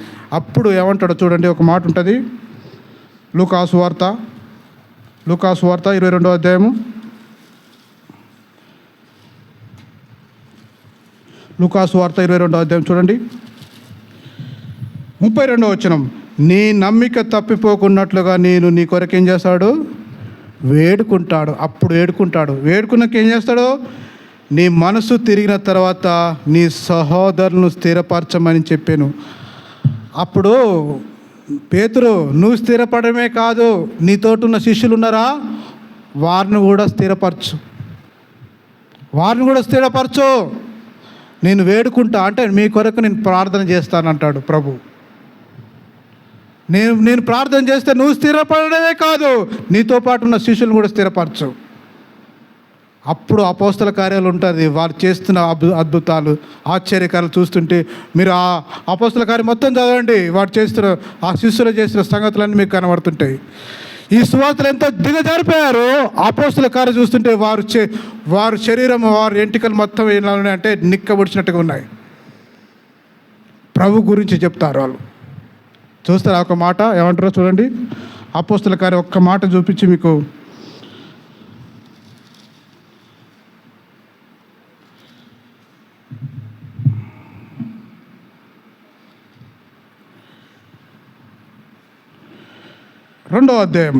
S1: అప్పుడు ఏమంటాడో చూడండి. ఒక మాట ఉంటుంది, లూకాసు వార్త 22వ అధ్యాయము. లూకాసు వార్త 22వ అధ్యాయం చూడండి, 32వ వచనం. నీ నమ్మిక తప్పిపోకున్నట్లుగా నేను నీ కొరకు ఏం చేస్తాడు? వేడుకుంటాడు. అప్పుడు వేడుకున్నాక ఏం చేస్తాడు? నీ మనసు తిరిగిన తర్వాత నీ సహోదరులను స్థిరపరచమని చెప్పాను. అప్పుడు పేతురు, నువ్వు స్థిరపడమే కాదు, నీతోటున్న శిష్యులు ఉన్నారా, వారిని కూడా స్థిరపరచు. నేను వేడుకుంటా అంటే మీ కొరకు నేను ప్రార్థన చేస్తానంటాడు ప్రభు. నేను ప్రార్థన చేస్తే నువ్వు స్థిరపడమే కాదు, నీతో పాటు ఉన్న శిష్యులను కూడా స్థిరపరచు. అప్పుడు అపోస్తల కార్యాలు ఉంటుంది. వారు చేస్తున్న అద్భుతాలు, ఆశ్చర్యకాలు చూస్తుంటే మీరు ఆ అపోస్తల కార్యం మొత్తం చదవండి. వారు చేస్తున్న ఆ శిష్యులు చేస్తున్న సంగతులన్నీ మీకు కనబడుతుంటాయి. ఈ సువార్తలు ఎంత దిగజారిపోయారో అపోస్తల కార్యం చూస్తుంటే వారు శరీరం, వారి ఎంటికలు మొత్తం ఎలా ఉన్నాయంటే నిక్కబొడిచినట్టుగా ఉన్నాయి. ప్రభు గురించి చెప్తారు వాళ్ళు. చూస్తారా ఒక మాట ఏమంటారో చూడండి. అపోస్తల కార్యం ఒక్క మాట చూపించి మీకు రెండో అధ్యాయం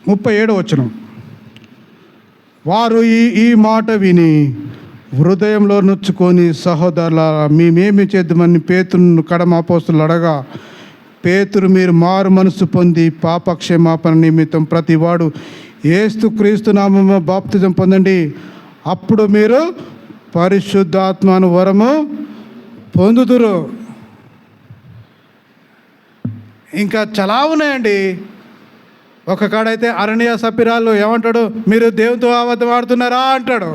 S1: 37వ వచనం. వారు ఈ మాట విని హృదయంలో నొచ్చుకొని, సహోదరుల మేమేమి చేద్దామని పేతురును కడమ అపోస్తలులు అడగా, పేతురు, మీరు మారు మనసు పొంది పాపక్షమాపణ నిమిత్తం ప్రతివాడు యేసుక్రీస్తు నామమున బాప్తిజం పొందండి, అప్పుడు మీరు పరిశుద్ధాత్మను వరము పొందుదురు. ఇంకా చాలా ఉన్నాయండి. ఒక కాడైతే అరణ్య సపిరాలు ఏమంటాడు, మీరు దేవునితో అబద్ధం ఆడుతున్నారా అంటాడు.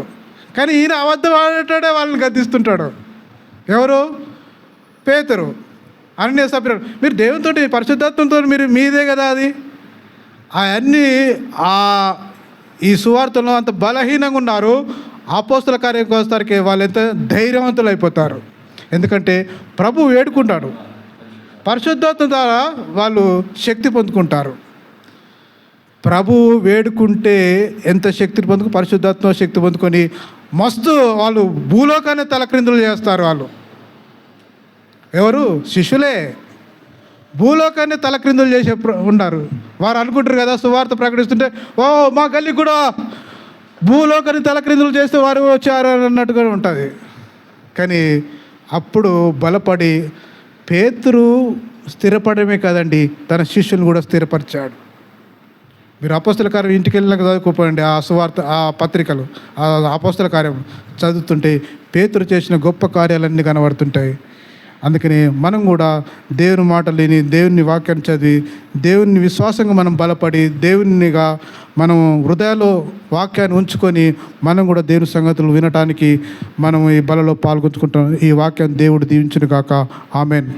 S1: కానీ ఈయన అబద్ధం ఆడేటాడే వాళ్ళని గద్దిస్తుంటాడు. ఎవరు? పేతురు. అరణ్య సపిరాలు, మీరు దేవునితో పరిశుద్ధాత్మతో మీదే కదా అది. అవన్నీ ఈ సువార్తలో అంత బలహీనంగా ఉన్నారు. అపోస్తల కార్యానికి వస్తారికి వాళ్ళు ఎంత ధైర్యవంతులు అయిపోతారు. ఎందుకంటే ప్రభు వేడుకుంటాడు, పరిశుద్ధాత్మ ద్వారా వాళ్ళు శక్తి పొందుకుంటారు. ప్రభు వేడుకుంటే ఎంత శక్తిని పరిశుద్ధాత్మ శక్తి పొందుకొని మస్తు వాళ్ళు భూలోకాన్ని తలక్రిందులు చేస్తారు. వాళ్ళు ఎవరు? శిష్యులే. భూలోకాన్ని తలక్రిందులు చేసే ఉన్నారు. వారు అనుకుంటారు కదా, సువార్త ప్రకటిస్తుంటే ఓ మా గల్లి కూడా భూలోకాన్ని తలక్రిందులు చేస్తే వారు వచ్చారు అన్నట్టుగా ఉంటుంది. కానీ అప్పుడు బలపడి పేతురు స్థిరపడమే కాదండి, తన శిష్యులను కూడా స్థిరపరిచాడు. మీరు అపోస్తల కార్యం ఇంటికి వెళ్ళినాక చదువుకోపోండి. ఆ సువార్త, ఆ పత్రికలు, ఆ అపోస్తల కార్యం చదువుతుంటే పేతురు చేసిన గొప్ప కార్యాలన్నీ కనబడుతుంటాయి. అందుకని మనం కూడా దేవుని మాటలు విని, దేవుని వాక్యాన్ని చదివి, దేవుని విశ్వాసంగా మనం బలపడి, దేవునిగా మనం హృదయాల్లో వాక్యాన్ని ఉంచుకొని మనం కూడా దేవుని సంగతులు వినటానికి మనం ఈ బలలో పాల్గొంచుకుంటాం. ఈ వాక్యాన్ని దేవుడు దీవించును గాక. ఆమెన్.